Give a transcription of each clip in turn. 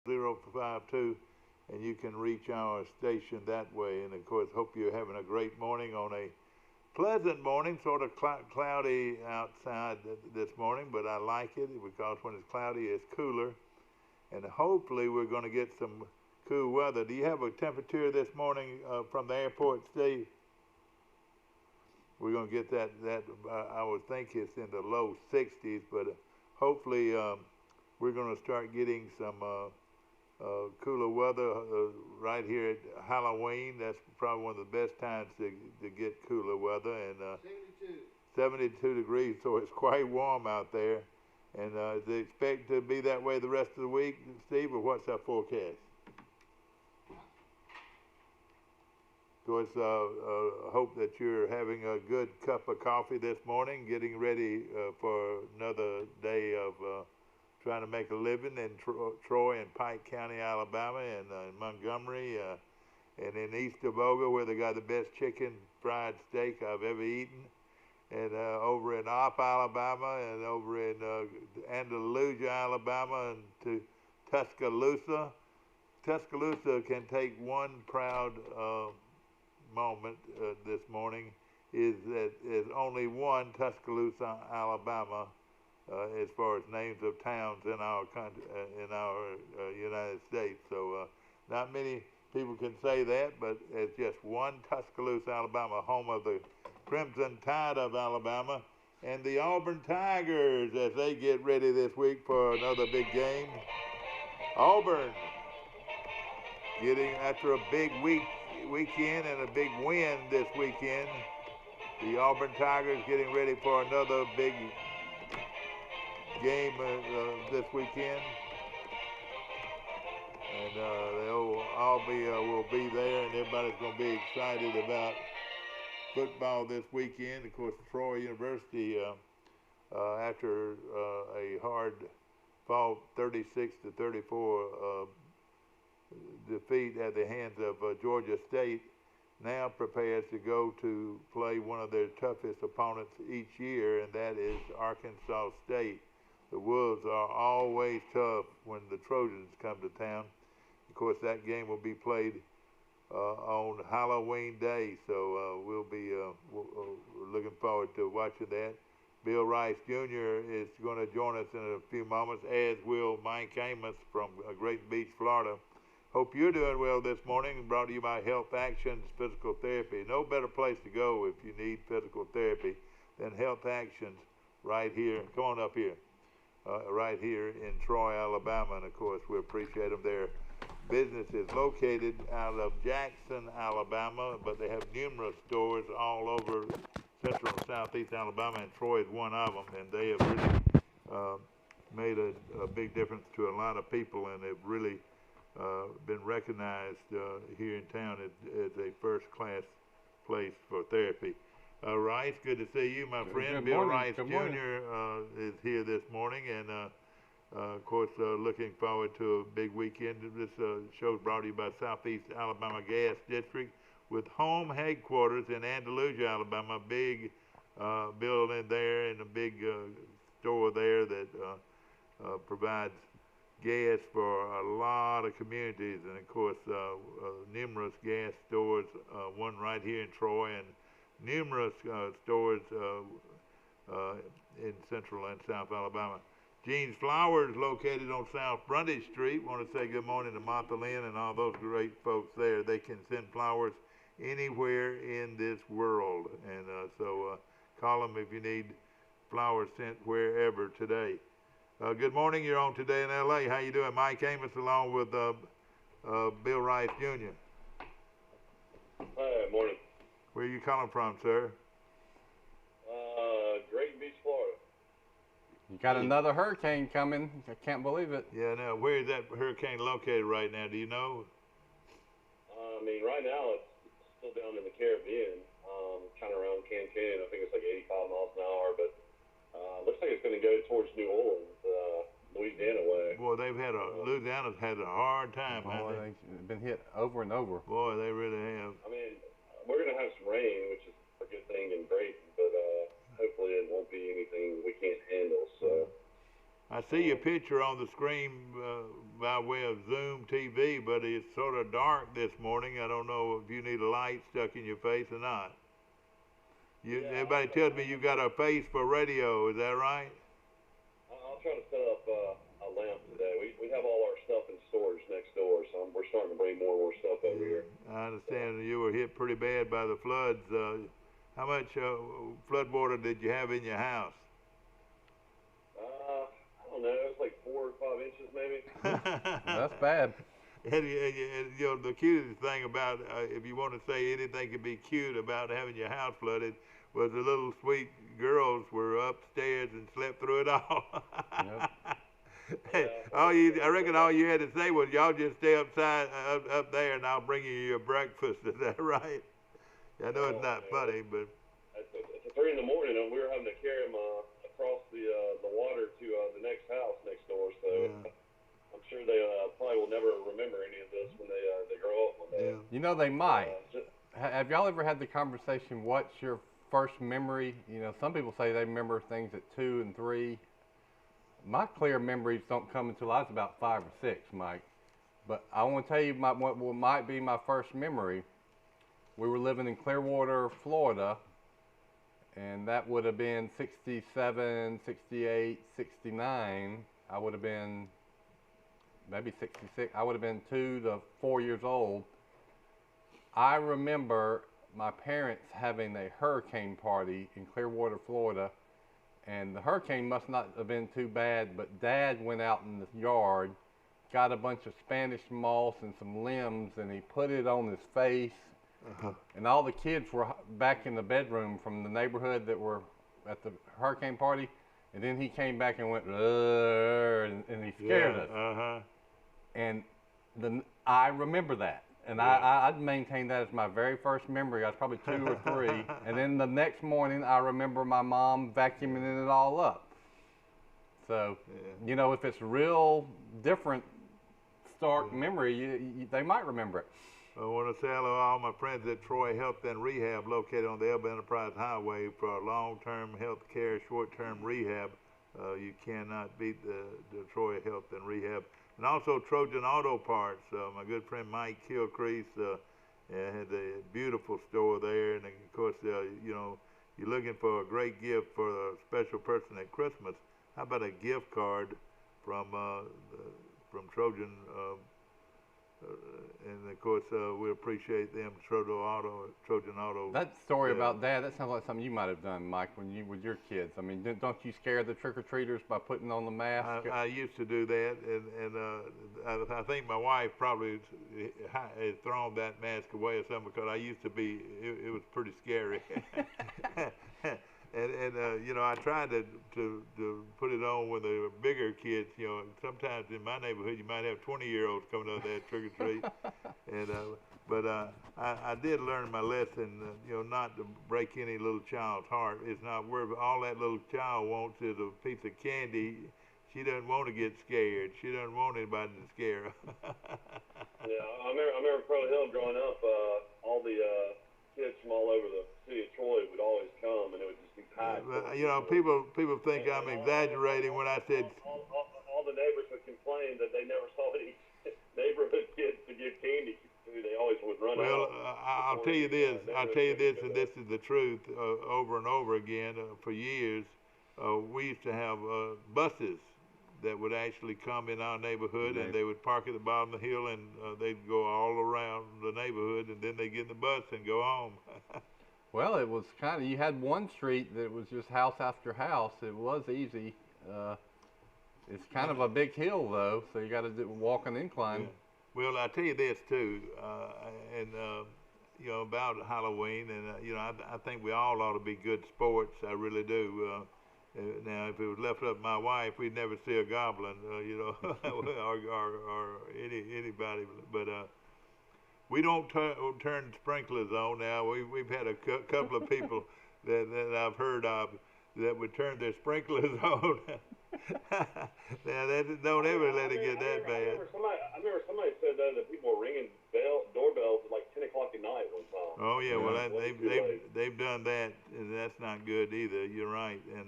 052, and you can reach our station that way. And of course, hope you're having a great morning on a pleasant morning, sort of cloudy outside this morning, but I like it because when it's cloudy, it's cooler. And hopefully, we're going to get some cool weather. Do you have a temperature this morning from the airport, Steve? We're going to get that. I would think it's in the low 60s, but hopefully, we're going to start getting some cooler weather right here at Halloween. That's probably one of the best times to get cooler weather. And 72 degrees, so it's quite warm out there. And do you expect to be that way the rest of the week, Steve, or what's our forecast? Of course, hope that you're having a good cup of coffee this morning, getting ready for another day of trying to make a living in Troy and Pike County, Alabama, and in Montgomery, and in East Avoga, where they got the best chicken fried steak I've ever eaten, and over in Opp, Alabama, and over in Andalusia, Alabama, and to Tuscaloosa. Tuscaloosa can take one proud moment this morning is that there's only one Tuscaloosa, Alabama, as far as names of towns in our country, in our United States. So not many people can say that, but it's just one Tuscaloosa, Alabama, home of the Crimson Tide of Alabama and the Auburn Tigers as they get ready this week for another big game. Auburn getting after a big weekend and a big win this weekend. The Auburn Tigers getting ready for another big game this weekend, and they'll all will be there, and everybody's going to be excited about football this weekend. Of course, Troy University, after a hard fought 36-34 defeat at the hands of Georgia State, now prepares to go to play one of their toughest opponents each year, and that is Arkansas State. The Wolves are always tough when the Trojans come to town. Of course, that game will be played on Halloween Day, so we'll be looking forward to watching that. Bill Rice Jr. is going to join us in a few moments, as will Mike Amos from Great Beach, Florida. Hope you're doing well this morning. Brought to you by Health Actions Physical Therapy. No better place to go if you need physical therapy than Health Actions right here. Come on up here. Right here in Troy, Alabama, and of course we appreciate them. Their business is located out of Jackson, Alabama, but they have numerous stores all over central and southeast Alabama, and Troy is one of them, and they have really made a big difference to a lot of people, and they've really been recognized here in town as a first-class place for therapy. Rice, good to see you, my friend. Good Bill morning. Rice Jr. Is here this morning, and of course, looking forward to a big weekend. This show is brought to you by Southeast Alabama Gas District, with home headquarters in Andalusia, Alabama. A big building there and a big store there that provides gas for a lot of communities, and of course, numerous gas stores. One right here in Troy, and numerous stores in Central and South Alabama. Jean's Flowers, located on South Brundage Street. Want to say good morning to Martha Lynn and all those great folks there. They can send flowers anywhere in this world, and so call them if you need flowers sent wherever today. Good morning. You're on Today in L.A. How you doing? Mike Amos along with Bill Rice Jr. Hi, morning. Where are you calling from, sir? Great Beach, Florida. You got another hurricane coming. I can't believe it. Yeah, now, where is that hurricane located right now? Do you know? I mean, right now it's still down in the Caribbean, kind of around Cancun. I think it's like 85 miles an hour, but looks like it's going to go towards New Orleans, Louisiana way. Boy, Louisiana's had a hard time, haven't they? They've been hit over and over. Boy, they really have. I mean, we're going to have some rain, which is a good thing and great, but hopefully it won't be anything we can't handle. So I see your picture on the screen by way of Zoom TV, but it's sort of dark this morning. I don't know if you need a light stuck in your face or not. Everybody tells me you got a face for radio. Is that right? I'll try to set up a lamp today. We have all our stuff in storage next door, so we're starting to bring more and more stuff over here. I understand you were hit pretty bad by the floods. How much flood water did you have in your house? I don't know. It was like 4 or 5 inches, maybe. That's bad. And, you know, the cutest thing about, if you want to say anything could be cute about having your house flooded, was the little sweet girls were upstairs and slept through it all. Yep. I reckon all you had to say was, y'all just stay up there, and I'll bring you your breakfast. Is that right? I know it's not funny, but at 3 in the morning, and we were having to carry them across the water to the next house next door. So I'm sure they probably will never remember any of this when they grow up one day. yeah. You know, they might. Have y'all ever had the conversation, what's your first memory? You know, some people say they remember things at 2 and 3. My clear memories don't come until I was about 5 or 6, Mike. But I want to tell you what might be my first memory. We were living in Clearwater, Florida, and that would have been 67, 68, 69. I would have been maybe 66. I would have been 2 to 4 years old. I remember my parents having a hurricane party in Clearwater, Florida, and the hurricane must not have been too bad, but Dad went out in the yard, got a bunch of Spanish moss and some limbs, and he put it on his face. And all the kids were back in the bedroom from the neighborhood that were at the hurricane party, and then he came back and went, and he scared us. And I remember that. And I'd maintain that as my very first memory. I was probably 2 or 3. And then the next morning, I remember my mom vacuuming it all up. So, you know, if it's real different, stark memory, they might remember it. I want to say hello to all my friends at Troy Health and Rehab, located on the Elba Enterprise Highway for long-term health care, short-term rehab. You cannot beat the Troy Health and Rehab. And also Trojan Auto Parts. My good friend Mike Kilcrease had a beautiful store there. And of course, you know, you're looking for a great gift for a special person at Christmas. How about a gift card from Trojan? And of course, we appreciate them, Trojan Auto. That story about Dad, that sounds like something you might have done, Mike, when you with your kids. I mean, don't you scare the trick-or-treaters by putting on the mask? I used to do that, and I think my wife probably has thrown that mask away or something, because I used to be, it was pretty scary. And you know, I tried to put it on when they were bigger kids. You know, sometimes in my neighborhood you might have 20-year-olds coming up there trick or treat. And but I did learn my lesson. You know, not to break any little child's heart. It's not worth. All that little child wants is a piece of candy. She doesn't want to get scared. She doesn't want anybody to scare her. Yeah, I remember Pearl Hill growing up. All the kids from all over the city of Troy would always come, and it would just be packed. You know, people think I'm exaggerating when I said all the neighbors would complain that they never saw any neighborhood kids to give candy to. They always would run out. Well, I'll tell you this, and this is the truth. Over and over again, for years, we used to have buses that would actually come in our neighborhood, and they would park at the bottom of the hill, and they'd go all around the neighborhood, and then they'd get in the bus and go home. Well, it was kind of, you had one street that was just house after house. It was easy. It's kind of a big hill, though, so you got to walk an incline. Yeah. Well, I tell you this too, you know, about Halloween, and you know, I think we all ought to be good sports. I really do. Now, if it was left up to my wife, we'd never see a goblin, you know, or anybody. But we don't turn sprinklers on now. We've had a couple of people that I've heard of that would turn their sprinklers on. Now, don't ever let it get that bad. I remember somebody said that people were ringing doorbells at like 10 o'clock at night one time. Oh yeah, well they've done that, and that's not good either. You're right, and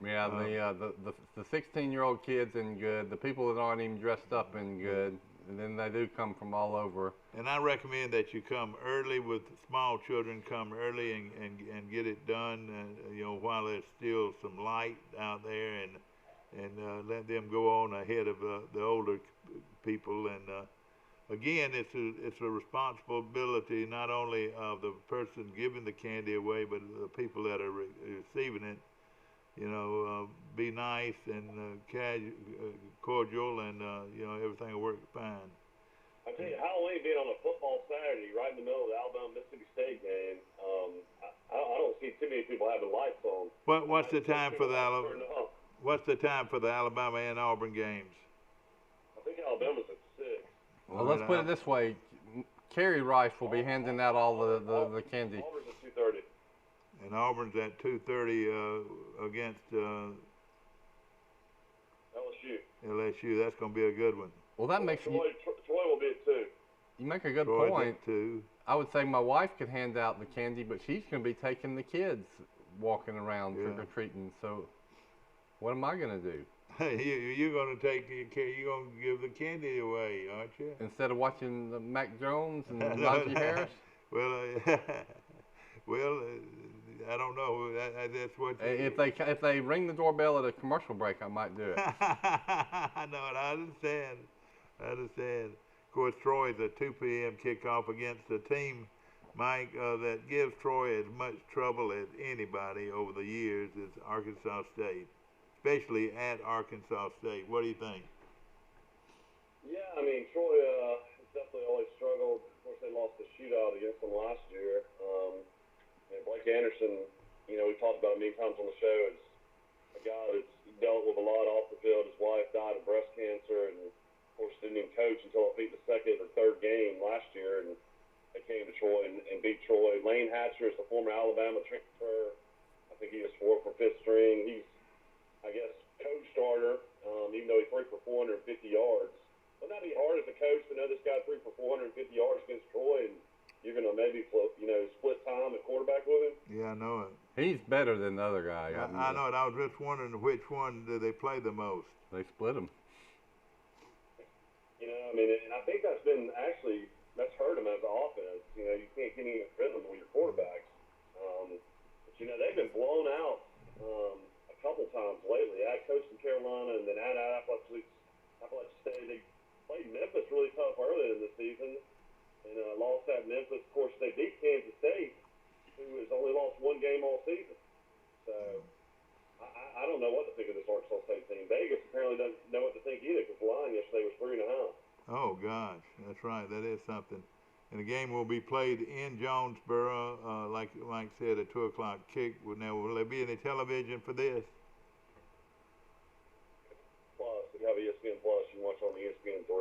Yeah, the 16-year-old kids in good, the people that aren't even dressed up in good, and then they do come from all over. And I recommend that you come early with small children. Come early and get it done. While there's still some light out there, and let them go on ahead of the older people. And again, it's a responsibility not only of the person giving the candy away, but the people that are receiving it. Be nice and cordial, and everything will work fine. I tell you, Halloween being on a football Saturday, right in the middle of the Alabama-Mississippi State game, I don't see too many people having lights on. What's the time for the Alabama and Auburn games? I think Alabama's at 6. Well, let's put it this way: Kerry Rice will be handing out all the candy. Auburn's at 2:30. And Auburn's at 2:30 against LSU. That's going to be a good one. Well, that makes Troy will be at 2. You make a good Troy's point. At 2. I would say my wife could hand out the candy, but she's going to be taking the kids walking around trick or treating. So, what am I going to do? You're going to give the candy away, aren't you? Instead of watching the Mac Jones and Najee Harris. Well, I don't know. That's what. If they ring the doorbell at a commercial break, I might do it. I know it. I understand. Of course, Troy is a 2 p.m. kickoff against a team, Mike, that gives Troy as much trouble as anybody over the years is Arkansas State, especially at Arkansas State. What do you think? Yeah, I mean, Troy has definitely always struggled. Of course, they lost the shootout against them last year. Blake Anderson, we talked about many times on the show, is a guy that's dealt with a lot off the field. His wife died of breast cancer, and of course didn't even coach until I think the second or third game last year, and they came to Troy and beat Troy. Lane Hatcher is the former Alabama transfer. I think he was 4th or 5th string. He's, I guess, coach starter, even though he threw for 450 yards. Wouldn't that be hard as a coach to know this guy threw for 450 yards against Troy, and you're going to maybe split time at quarterback with him? Yeah, I know it. He's better than the other guy. I know it. I was just wondering which one do they play the most. They split him. And I think that's hurt him as an offense. You can't get any rhythm with your quarterbacks. But they've been blown out a couple times lately. At Coastal Carolina and then at Appalachian State. They played Memphis really tough early in the season. And lost at Memphis. Of course, they beat Kansas State, who has only lost one game all season. So I don't know what to think of this Arkansas State team. Vegas apparently doesn't know what to think either, because the line yesterday was 3.5. Oh gosh, that's right. That is something. And the game will be played in Jonesboro, like Mike said, at 2 o'clock kick. Now, will there be any television for this? Plus, if you have ESPN Plus, you can watch on the ESPN 3.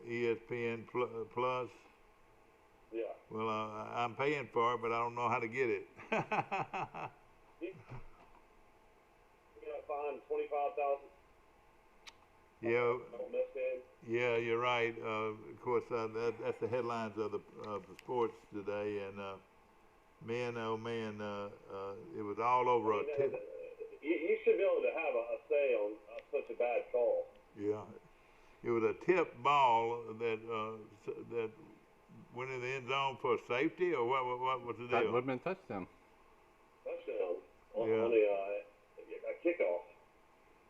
ESPN Plus. Yeah. Well, I'm paying for it, but I don't know how to get it. You got fined $25,000. Yeah. Don't miss game. Yeah, you're right. Of course, that's the headlines of the sports today, and man, oh man, it was all over. You should be able to have a say on such a bad call. Yeah, it was a tip ball that went in the end zone for safety, or what was the deal? That would have been touchdown. Touchdown on Yeah. a kickoff.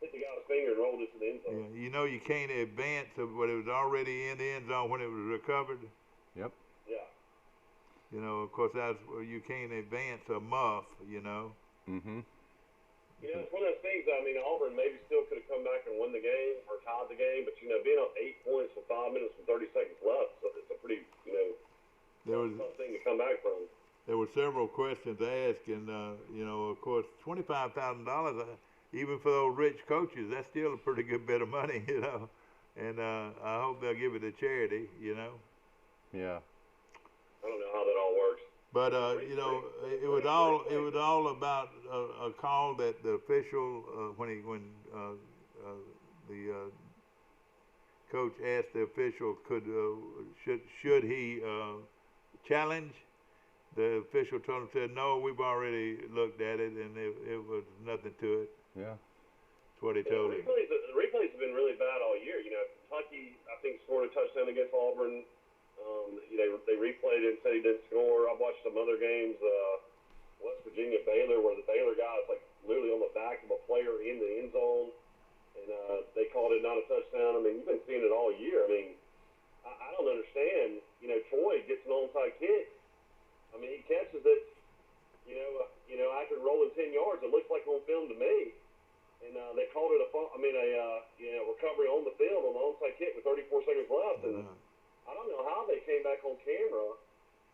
Hit the guy's finger and rolled it to the end zone. Yeah, you can't advance, but it was already in the end zone when it was recovered. Yep. Yeah. Of course, that's where you can't advance a muff. Mm-hmm. It's one of those things. Auburn maybe still could have come back and won the game or tied the game, but being up 8 points with 5 minutes and 30 seconds left, so it's a pretty tough thing to come back from. There were several questions asked, and of course, $25,000, even for those rich coaches, that's still a pretty good bit of money, And I hope they'll give it to charity, Yeah. I don't know how that all works. But it was all about a call that the official when the coach asked the official should he challenge, the official told him, said, no, we've already looked at it, and it was nothing to it. Yeah. That's what he told him. The replays have been really bad all year. You know, Kentucky, I think, scored a touchdown against Auburn. They replayed it and said he didn't score. I've watched some other games, West Virginia, Baylor, where the Baylor guy is like literally on the back of a player in the end zone, and they called it not a touchdown. I mean, you've been seeing it all year. I mean, I don't understand. You know, Troy gets an onside kick. I mean, he catches it. After rolling 10 yards, it looks like on film to me. And they called it a recovery on the field on the onside kick with 34 seconds left. And I don't know how they came back on camera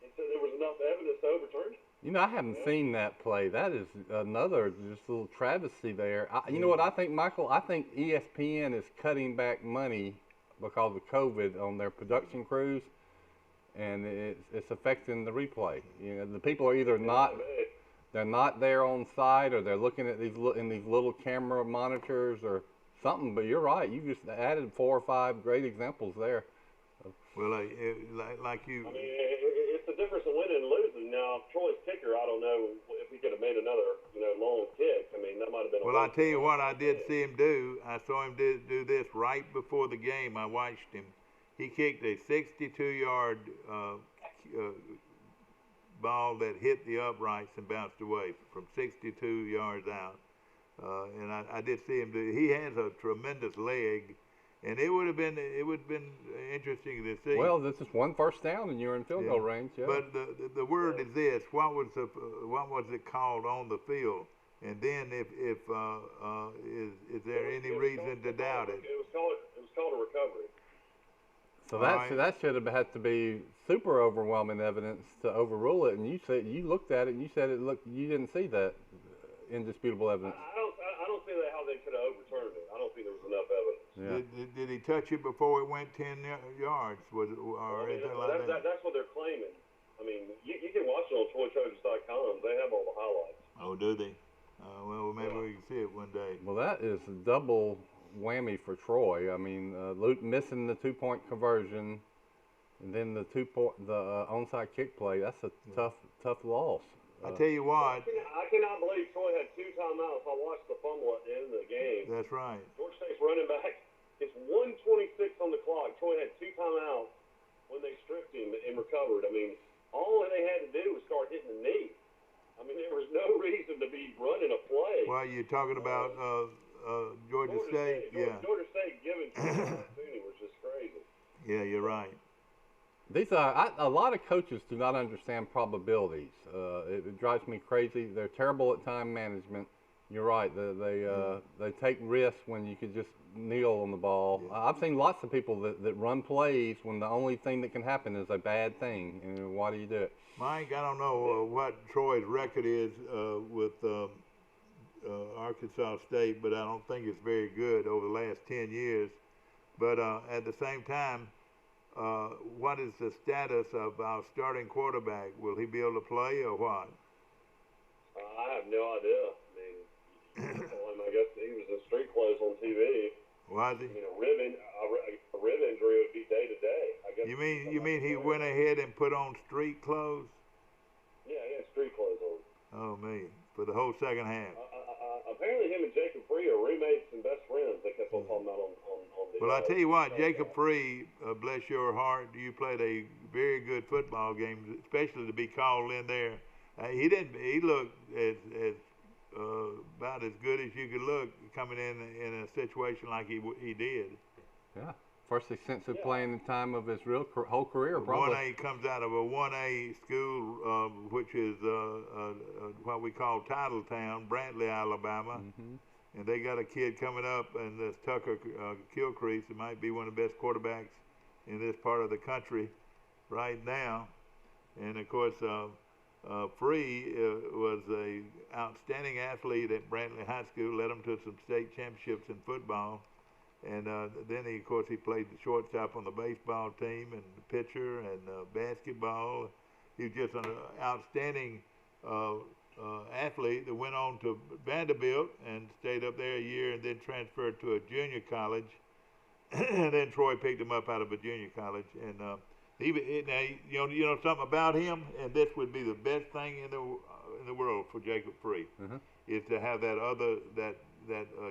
and said there was enough evidence to overturn it. You know, I haven't seen that play. That is another just little travesty there. You know what I think, Michael? I think ESPN is cutting back money because of COVID on their production crews, and it's affecting the replay. You know, the people are either they're not there on site, or they're looking at these little camera monitors or something. But you're right. You just added 4 or 5 great examples there. Well, like you. I mean, it's the difference in winning and losing. Now, Troy's kicker, I don't know if he could have made another, long kick. I mean, that might have been. Well, I tell you what, I did see him do. I saw him do this right before the game. I watched him. He kicked a 62-yard ball that hit the uprights and bounced away from 62 yards out. And I did see him do. He has a tremendous leg. And it would have been interesting to see. Well, this is one first down, and you're in field goal range. Yeah. But the word is this: what was it called on the field? And then is there any reason to doubt it? It was called a recovery. So that should have had to be super overwhelming evidence to overrule it. And you looked at it and you said you didn't see that indisputable evidence. I don't see how they could have overturned it. I don't think there was enough evidence. Yeah. Did he touch it before it went 10 yards? Was it, or anything like that? That's what they're claiming. I mean, you can watch it on TroyTrojans.com. They have all the highlights. Oh, do they? Well, maybe we can see it one day. Well, that is a double whammy for Troy. I mean, Luke missing the 2-point conversion, and then the onside kick play. That's a tough loss. I tell you what. I cannot believe Troy had 2 timeouts. I watched the fumble at the end of the game. That's right. Georgia State's running back. It's 1:26 on the clock. Troy had 2 timeouts when they stripped him and recovered. I mean, all they had to do was start hitting the knee. I mean, there was no reason to be running a play. Well, you're talking about Georgia State. Yeah. Georgia State giving opportunity was just crazy. Yeah, you're right. These are a lot of coaches do not understand probabilities. It drives me crazy. They're terrible at time management. You're right. They take risks when you could just kneel on the ball. Yeah. I've seen lots of people that run plays when the only thing that can happen is a bad thing. And why do you do it? Mike, I don't know what Troy's record is with Arkansas State, but I don't think it's very good over the last 10 years. But at the same time, what is the status of our starting quarterback? Will he be able to play or what? I have no idea. I mean, I guess he was in street clothes on TV. Was he? I mean, a rib injury would be day to day. I guess. You mean he went ahead and put on street clothes? Yeah, he had street clothes on. Oh man, for the whole second half. Apparently, him and Jacob Free are roommates and best friends. They kept on talking about on the. Well, I tell you what, Jacob Free, bless your heart, you played a very good football game, especially to be called in there. He looked as about as good as you could look coming in a situation like he did. Yeah, first extensive playing time of his whole career, probably. 1A comes out of a 1A school, which is what we call Titletown, Brantley, Alabama. Mm-hmm. And they got a kid coming up, and this Tucker Kilcrease, who might be one of the best quarterbacks in this part of the country right now. And of course, Free was an outstanding athlete at Brantley High School, led him to some state championships in football. And then, of course, he played the shortstop on the baseball team and the pitcher and basketball. He was just an outstanding athlete that went on to Vanderbilt and stayed up there a year and then transferred to a junior college. And then Troy picked him up out of a junior college. And Now, you know something about him, and this would be the best thing in the world for Jacob Free, is to have that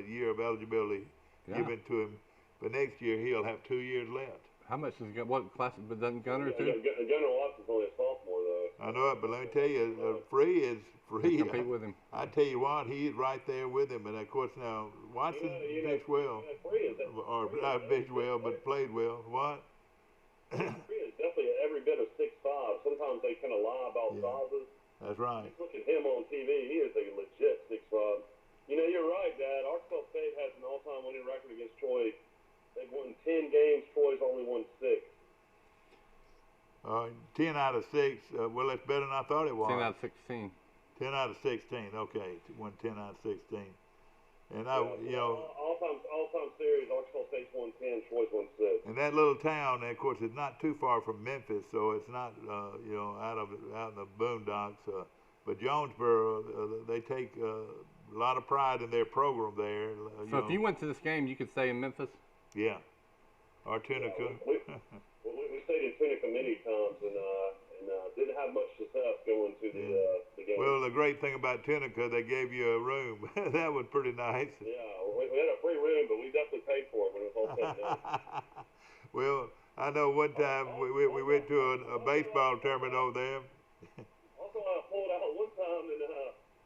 year of eligibility given to him. But next year he'll have 2 years left. How much is what class? But doesn't Gunner too? Gunner Watson's only a sophomore though. I know it, but let me tell you, Free is Free. Compete with him. I tell you what, he is right there with him, and of course now Watson pitched well, or not pitched well, but played well. What? Free is definitely every bit of 6'5". Sometimes they kind of lie about sizes. That's right. Just look at him on TV. He is a legit 6'5". You know, you're right, Dad. Arkansas State has an all-time winning record against Troy. They've won 10 games. Troy's only won 6. 10 out of 6. Well, that's better than I thought it was. 10 out of 16. 10 out of 16. Okay, won 10 out of 16. And all-time series, Arkansas State's won 10, Troy's won 6. And that little town, of course, is not too far from Memphis, so it's not out in the boondocks. But Jonesboro, they take a lot of pride in their program there. So if you went to this game, you could stay in Memphis. Yeah, or Tunica. We stayed in Tunica many times and didn't have much success going to the game. Well, the great thing about Tunica, they gave you a room. That was pretty nice. Yeah, we had a free room, but we definitely paid for it when it was all said and done. Well, I know one time we went to a baseball tournament over there. Also, I pulled out one time and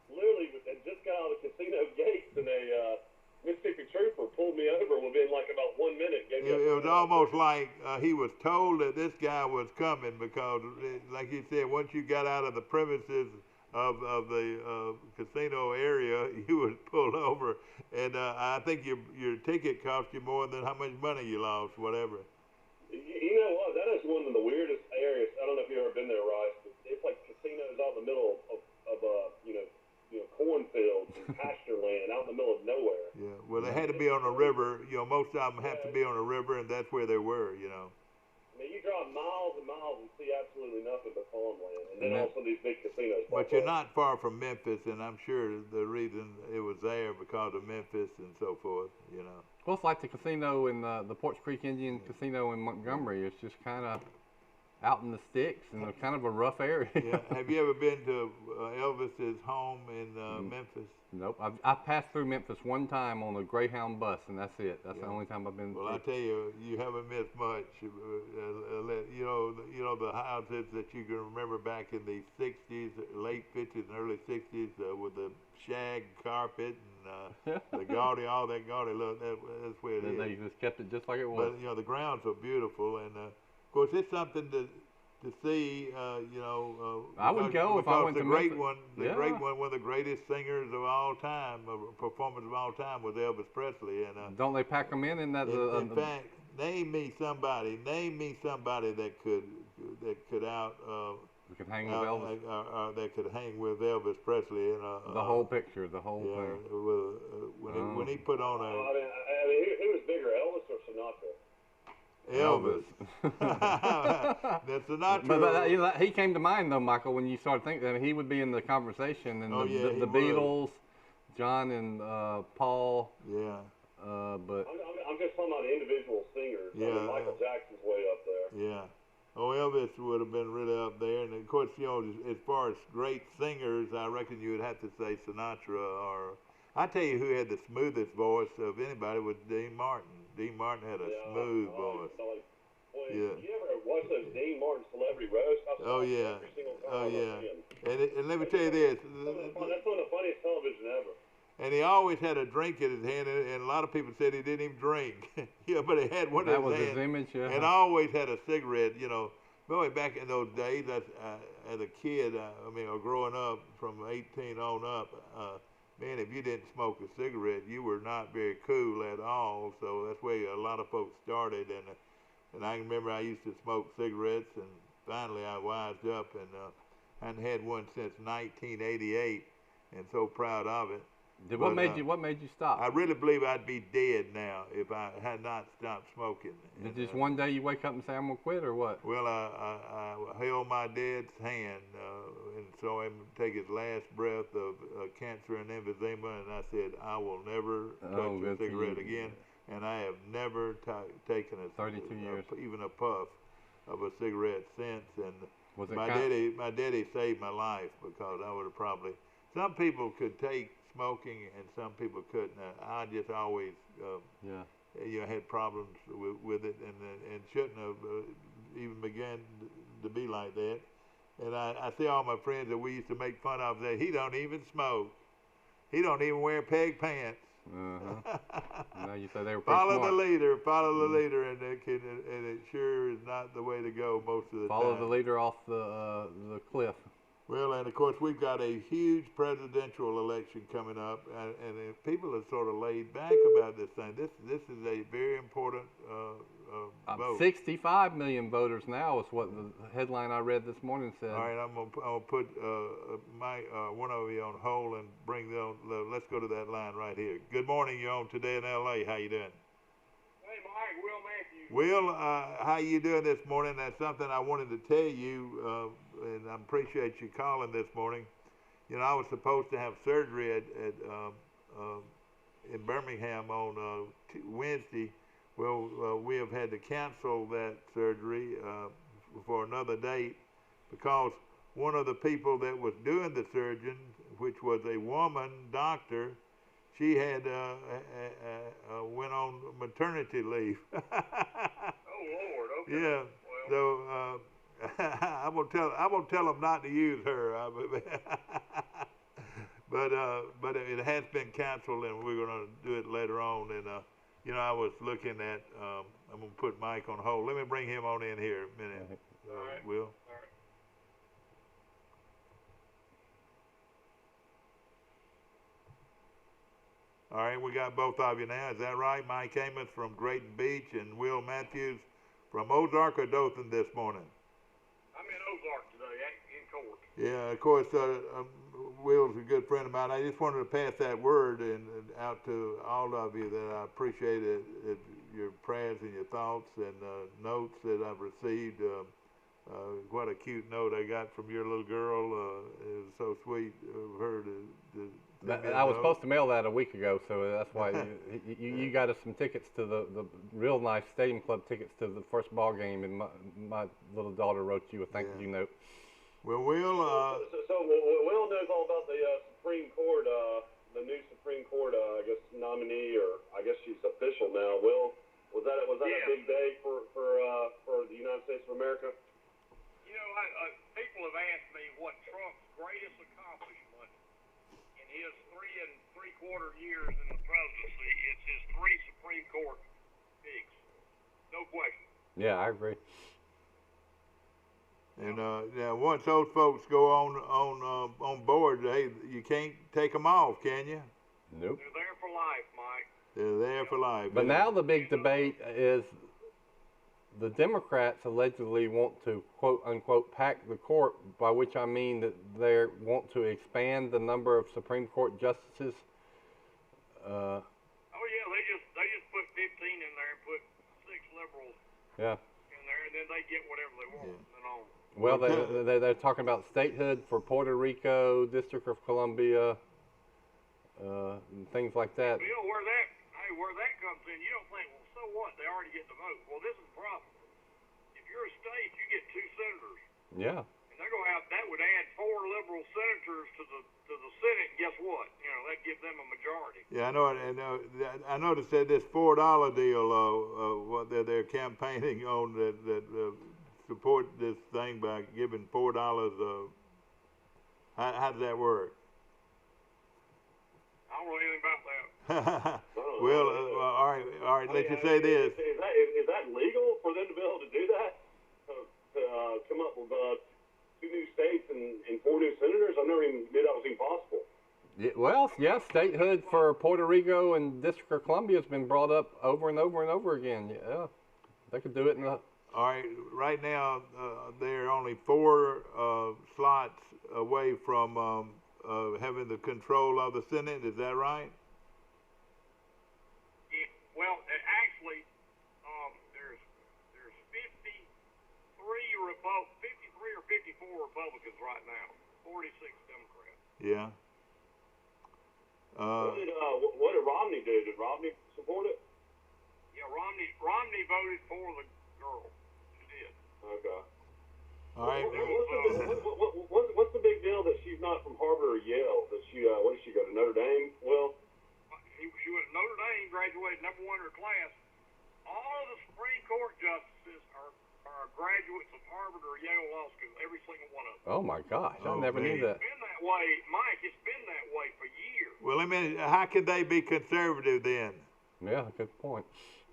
literally just got out of the casino gates, and a Mississippi trooper pulled me over within like about 1 minute. It was almost like he was told that this guy was coming because, like you said, once you got out of the premises of the casino area, you was pulled over, and I think your ticket cost you more than how much money you lost, whatever. You know what? That is one of the weirdest areas. I don't know if you've ever been there, Rice, but it's like casinos out in the middle of cornfields and pasture land out in the middle of nowhere. Yeah, well, they had to be on a river. Most of them have to be on a river, and that's where they were. I mean, you drive miles and miles and see absolutely nothing but farmland, and then also these big casinos. But you're not far from Memphis, and I'm sure the reason it was there because of Memphis and so forth. Well, it's like the casino in the Porch Creek Indian Casino in Montgomery. It's just kind of out in the sticks and kind of a rough area. Yeah. Have you ever been to Elvis's home in Memphis? Nope. I passed through Memphis one time on a Greyhound bus, and that's it. That's the only time I've been. Well, I tell you, you haven't missed much. The houses that you can remember back in the '60s, late '50s, and early '60s, with the shag carpet and the gaudy, all that gaudy look. That's where it is. They just kept it just like it was. But the grounds are beautiful, and of course, it's something to see. I would go if I went to Memphis. The great one, one of the greatest singers of all time, performers of all time, was Elvis Presley. And don't they pack them in that? In fact, name me somebody that could could hang with Elvis. That could hang with Elvis Presley. The whole picture, the whole thing. When he put on a. I mean, who was bigger, Elvis or Sinatra? Elvis. That's Sinatra. But he came to mind though, Michael, when you started thinking that he would be in the conversation, and the Beatles, John and Paul. Yeah. But I'm just talking about individual singers. Yeah. I mean, Michael Jackson's way up there. Yeah. Oh, Elvis would have been really up there, and of course, as far as great singers, I reckon you would have to say Sinatra, or I tell you who had the smoothest voice of anybody was Dean Martin. Dean Martin had a smooth voice. You ever watch those Dean Martin celebrity roasts? Oh yeah. Oh yeah. And let me tell you this. That's one of the funniest television ever. And he always had a drink in his hand, and a lot of people said he didn't even drink. But he had one in his hand. That was his image, yeah. And always had a cigarette, Boy, back in those days, as a kid, or growing up from 18 on up, man, if you didn't smoke a cigarette, you were not very cool at all. So that's where a lot of folks started. And I remember I used to smoke cigarettes, and finally I wised up, and I hadn't had one since 1988, and so proud of it. What made you stop? I really believe I'd be dead now if I had not stopped smoking. Did just one day you wake up and say, I'm going to quit, or what? Well, I held my dad's hand and saw him take his last breath of cancer and emphysema, and I said, I will never touch a cigarette again. And I have never taken 32 years. Even a puff. of a cigarette since. And Was it my daddy saved my life, because I would have probably. Some people could take smoking and some people couldn't. I just always, had problems with it, and shouldn't have even began to be like that. And I see all my friends that we used to make fun of that he don't even smoke. He don't even wear peg pants. No, you said they were pretty follow smart. the leader, and it sure is not the way to go most of the time. Follow the leader off the cliff. Well, and of course we've got a huge presidential election coming up, and people are sort of laid back about this thing. This is a very important vote. 65 million voters now is what the headline I read this morning said. All right, I'm gonna put one of you on hold and bring them. Let's go to that line right here. Good morning, you're on Today in L.A. How you doing? Hey, Mike, Will Matthews. Will, how you doing this morning? That's something I wanted to tell you, and I appreciate you calling this morning. You know, I was supposed to have surgery in Birmingham on Wednesday. Well, we have had to cancel that surgery for another date, because one of the people that was doing the surgery, which was a woman doctor, she had went on maternity leave. Oh Lord, okay. Yeah. Well, So I'm gonna tell them not to use her. But it has been canceled, and we're gonna do it later on. And I was looking at. I'm gonna put Mike on hold. Let me bring him on in here a minute. all right. Will. All right. All right, we got both of you now. Is that right? Mike Amos from Grayton Beach and Will Matthews from Ozark or Dothan this morning? I'm in Ozark today, in court. Yeah, of course, Will's a good friend of mine. I just wanted to pass that word and out to all of you that I appreciate your prayers and your thoughts and notes that I've received. What a cute note I got from your little girl. It was so sweet of her to I was supposed to mail that a week ago, so that's why you got us some tickets to the real nice Stadium Club tickets to the first ball game, and my little daughter wrote you a thank you note. Well, Will. So Will knows all about the Supreme Court, the new Supreme Court, I guess nominee, or I guess she's official now. Will, was that a big day for the United States of America? You know, people have asked me what Trump's greatest accomplishment in his 3 3/4 years in the presidency. It's his 3 Supreme Court picks. No question. Yeah, I agree. And now, once those folks go on board, hey, you can't take them off, can you? Nope. They're there for life, Mike. They're there for life. But now the big debate is the Democrats allegedly want to, quote unquote, pack the court, by which I mean that they want to expand the number of Supreme Court justices. Oh yeah, they just put 15 in there and put 6 liberals in there, and then they get whatever they want. Yeah. And on. Well, they're talking about statehood for Puerto Rico, District of Columbia, and things like that. Bill, where that comes in, you don't think, well, so what? They already get the vote. Well, this is the problem. If you're a state, you get 2 senators. Yeah. And they're going to have, that would add 4 liberal senators to the Senate. And guess what? You know, that'd give them a majority. Yeah, I know. And I noticed that this $4 deal, what they're campaigning on that support this thing by giving $4. How does that work? I don't know anything about that. Well, all right. Let's just say this. Is that legal for them to be able to do that? To come up with 2 new states and 4 new senators? I never even knew that was even possible. Yeah, statehood for Puerto Rico and District of Columbia has been brought up over and over and over again. Yeah, they could do it in the. All right. Right now, they're only 4 slots away from having the control of the Senate. Is that right? Yeah, well, actually, there's 53 or 54 Republicans right now, 46 Democrats. Yeah. What did Romney do? Did Romney support it? Yeah, Romney voted for the girl. She did. All right. What's the big deal that she's not from Harvard or Yale? That she, what did she go to, Notre Dame? Well, she went to Notre Dame, graduated #1 in her class. All of the Supreme Court justices are graduates of Harvard or Yale Law School, every single one of them. Oh my gosh, I never knew that. It's been that way, Mike. It's been that way for years. Well, I mean, how could they be conservative then? Yeah, good point.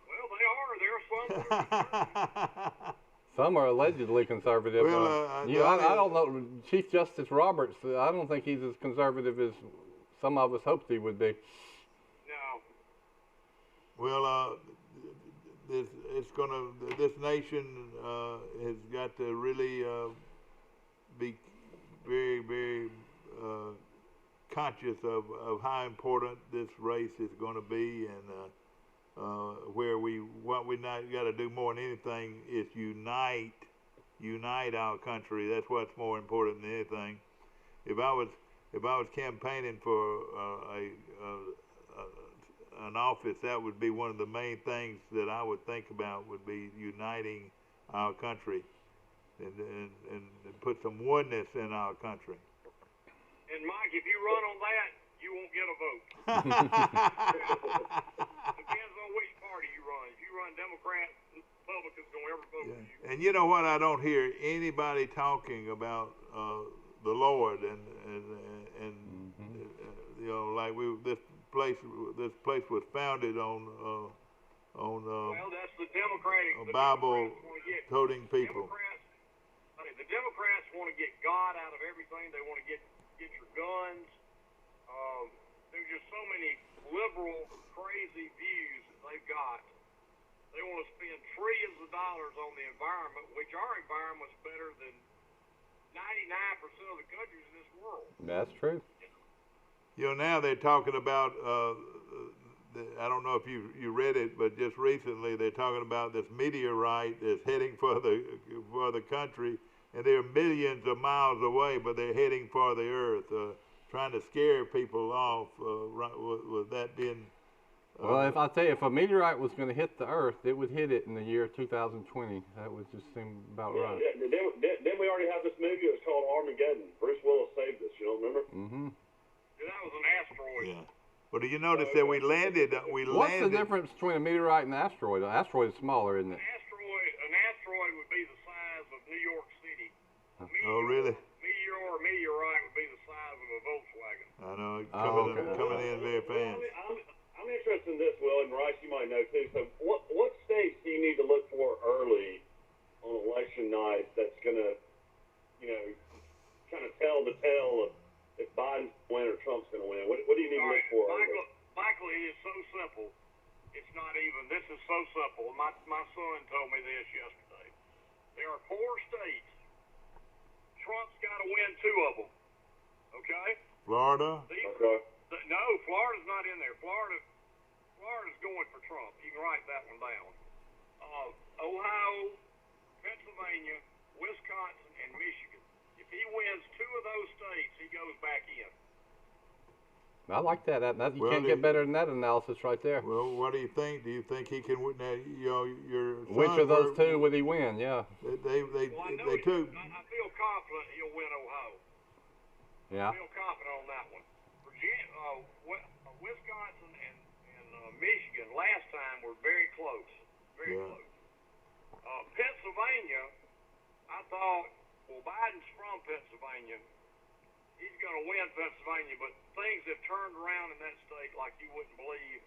Well, they are. There are some that are conservative. Some are allegedly conservative. Well, I don't know. Chief Justice Roberts, I don't think he's as conservative as some of us hoped he would be. No. Well, this nation has got to really be very, very conscious of how important this race is going to be, and what we not got to do more than anything is unite our country. That's what's more important than anything. If I was campaigning for an office, that would be one of the main things that I would think about, would be uniting our country and put some oneness in our country. And Mike, if you run on that, you won't get a vote. Depends on which party you run. If you run Democrat, Republicans don't ever vote for you. And you know what? I don't hear anybody talking about the Lord and you know, like this place was founded on well, that's the Democratic Bible toting people. The Democrats want to get God out of everything. They want to get your guns. There's just so many liberal, crazy views that they've got. They want to spend trillions of dollars on the environment, which our environment's better than 99% of the countries in this world. That's true. You know, now they're talking about, I don't know if you read it, but just recently they're talking about this meteorite that's heading for the country, and they're millions of miles away, but they're heading for the earth, trying to scare people off with that being... well, if I tell you, if a meteorite was going to hit the Earth, it would hit it in the year 2020. That would just seem about right. Yeah, didn't we already have this movie? It was called Armageddon. Bruce Willis saved us. You don't remember? Mm-hmm. Yeah, that was an asteroid. Yeah. Well, do you notice that we landed? What's the difference between a meteorite and an asteroid? An asteroid is smaller, isn't it? An asteroid would be the size of New York City. Oh, really? Meteorite would be the size of a Volkswagen. I know, coming in very fast. I'm interested in this, Will, and Rice, you might know too. So, what states do you need to look for early on election night that's going to, you know, kind of tell the tale of if Biden's going to win or Trump's going to win? What do you need to look for early? Michael, it is so simple. It's not even. This is so simple. My son told me this yesterday. There are 4 states. Trump's got to win 2 of them. Okay? Florida? No, Florida's not in there. Florida's going for Trump. You can write that one down. Ohio, Pennsylvania, Wisconsin, and Michigan. If he wins 2 of those states, he goes back in. I like that. You can't get better than that analysis right there. Well, what do you think? Do you think he can win? You know, your son, which of those 2 would he win? Yeah. They took. I feel confident he'll win Ohio. Yeah. I feel confident on that one. Wisconsin and Michigan last time were very close. Very close. Pennsylvania, I thought, well, Biden's from Pennsylvania. He's going to win Pennsylvania, but things have turned around in that state like you wouldn't believe.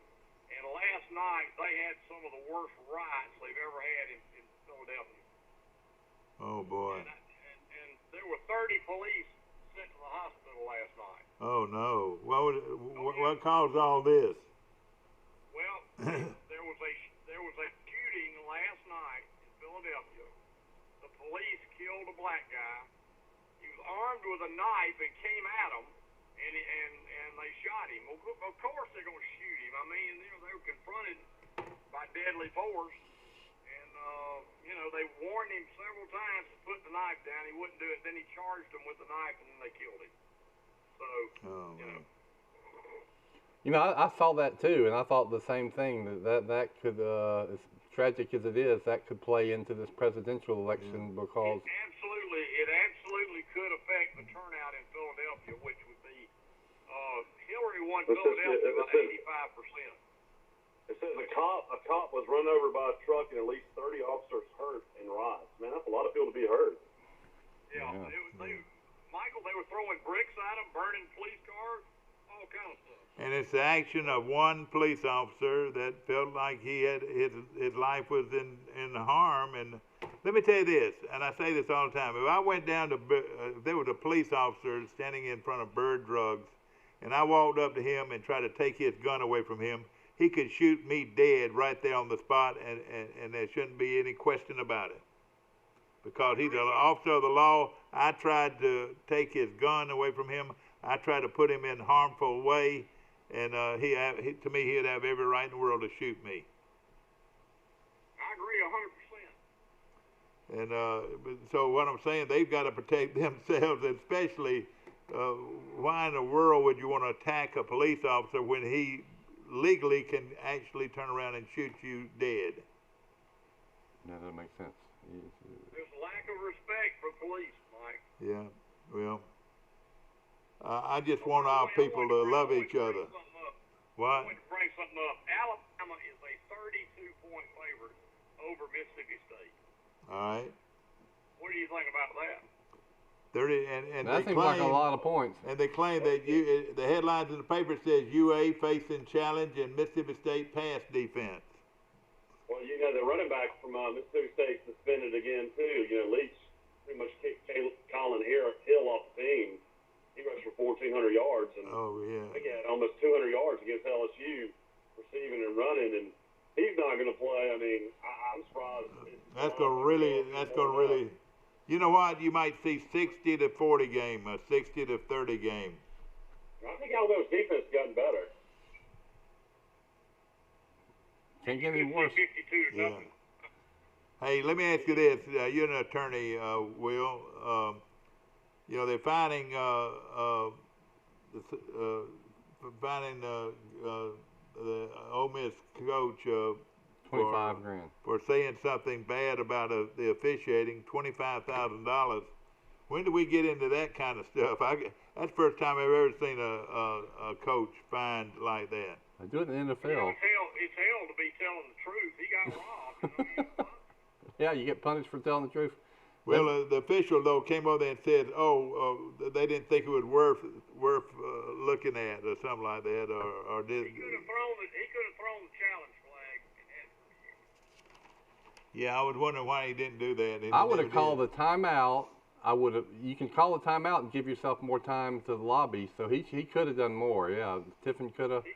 And last night, they had some of the worst riots they've ever had in Philadelphia. Oh, boy. And there were 30 police sent to the hospital last night. Oh, no. What caused all this? Well, there was a shooting last night in Philadelphia. The police killed a black guy. He was armed with a knife and came at him, and they shot him. Well, of course they're going to shoot him. I mean, you know, they were confronted by deadly force, and you know, they warned him several times to put the knife down. He wouldn't do it. Then he charged them with the knife, and then they killed him. So, you know. You know, I saw that too, and I thought the same thing. That could, as tragic as it is, that could play into this presidential election because. Absolutely, turnout in Philadelphia, which would be Hillary won It says- Philadelphia it by says- 85%. It says a cop was run over by a truck and at least 30 officers hurt in riots. Man, that's a lot of people to be hurt. Yeah, Michael, they were throwing bricks at them, burning police cars, all kinds of stuff. And it's the action of one police officer that felt like he had his life was in harm. And let me tell you this, and I say this all the time: if I went down to, if there was a police officer standing in front of Bird Drugs, and I walked up to him and tried to take his gun away from him, he could shoot me dead right there on the spot, and there shouldn't be any question about it. Because he's an officer of the law. I tried to take his gun away from him. I tried to put him in a harmful way, and to me, he'd have every right in the world to shoot me. I agree 100%. And so what I'm saying, they've got to protect themselves, especially why in the world would you want to attack a police officer when he legally can actually turn around and shoot you dead? That doesn't make sense. There's a lack of respect for police, Mike. Yeah, well, I just want our people to love each other. What? I want to bring something up. Alabama is a 32-point favorite over Mississippi State. All right. What do you think about that? 30, and That they seems like a claim, lot of points. and they claim that the headlines in the paper says UA facing challenge and Mississippi State pass defense. Well, you know, the running back from Mississippi State suspended again, too. You know, Leach pretty much kicked Colin Hill off the team. He rushed for 1,400 yards, and Oh yeah. I think he had almost 200 yards against LSU receiving and running, and he's not going to play. I mean, I'm surprised. That's gonna really. You know what? You might see 60 to 40 game, a 60 to 30 game. I think Alabama's defense has gotten better. Can't get any worse. 52 to Yeah. nothing. Hey, let me ask you this. You're an attorney, Will. You know, they're finding the Ole Miss coach 25 grand. for saying something bad about the officiating, $25,000. When do we get into that kind of stuff? That's the first time I've ever seen a coach fined like that. They do it in the You know, NFL. it's hell to be telling the truth. He got robbed. You know, he got robbed. Yeah, you get punished for telling the truth. Well, the official though came over there and said, they didn't think it was worth looking at or something like that, or did. He could have thrown the challenge flag. Yeah, I was wondering why he didn't do that. I would have called the timeout. You can call a timeout and give yourself more time to the lobby. So he could have done more. Yeah, Tiffin could have. He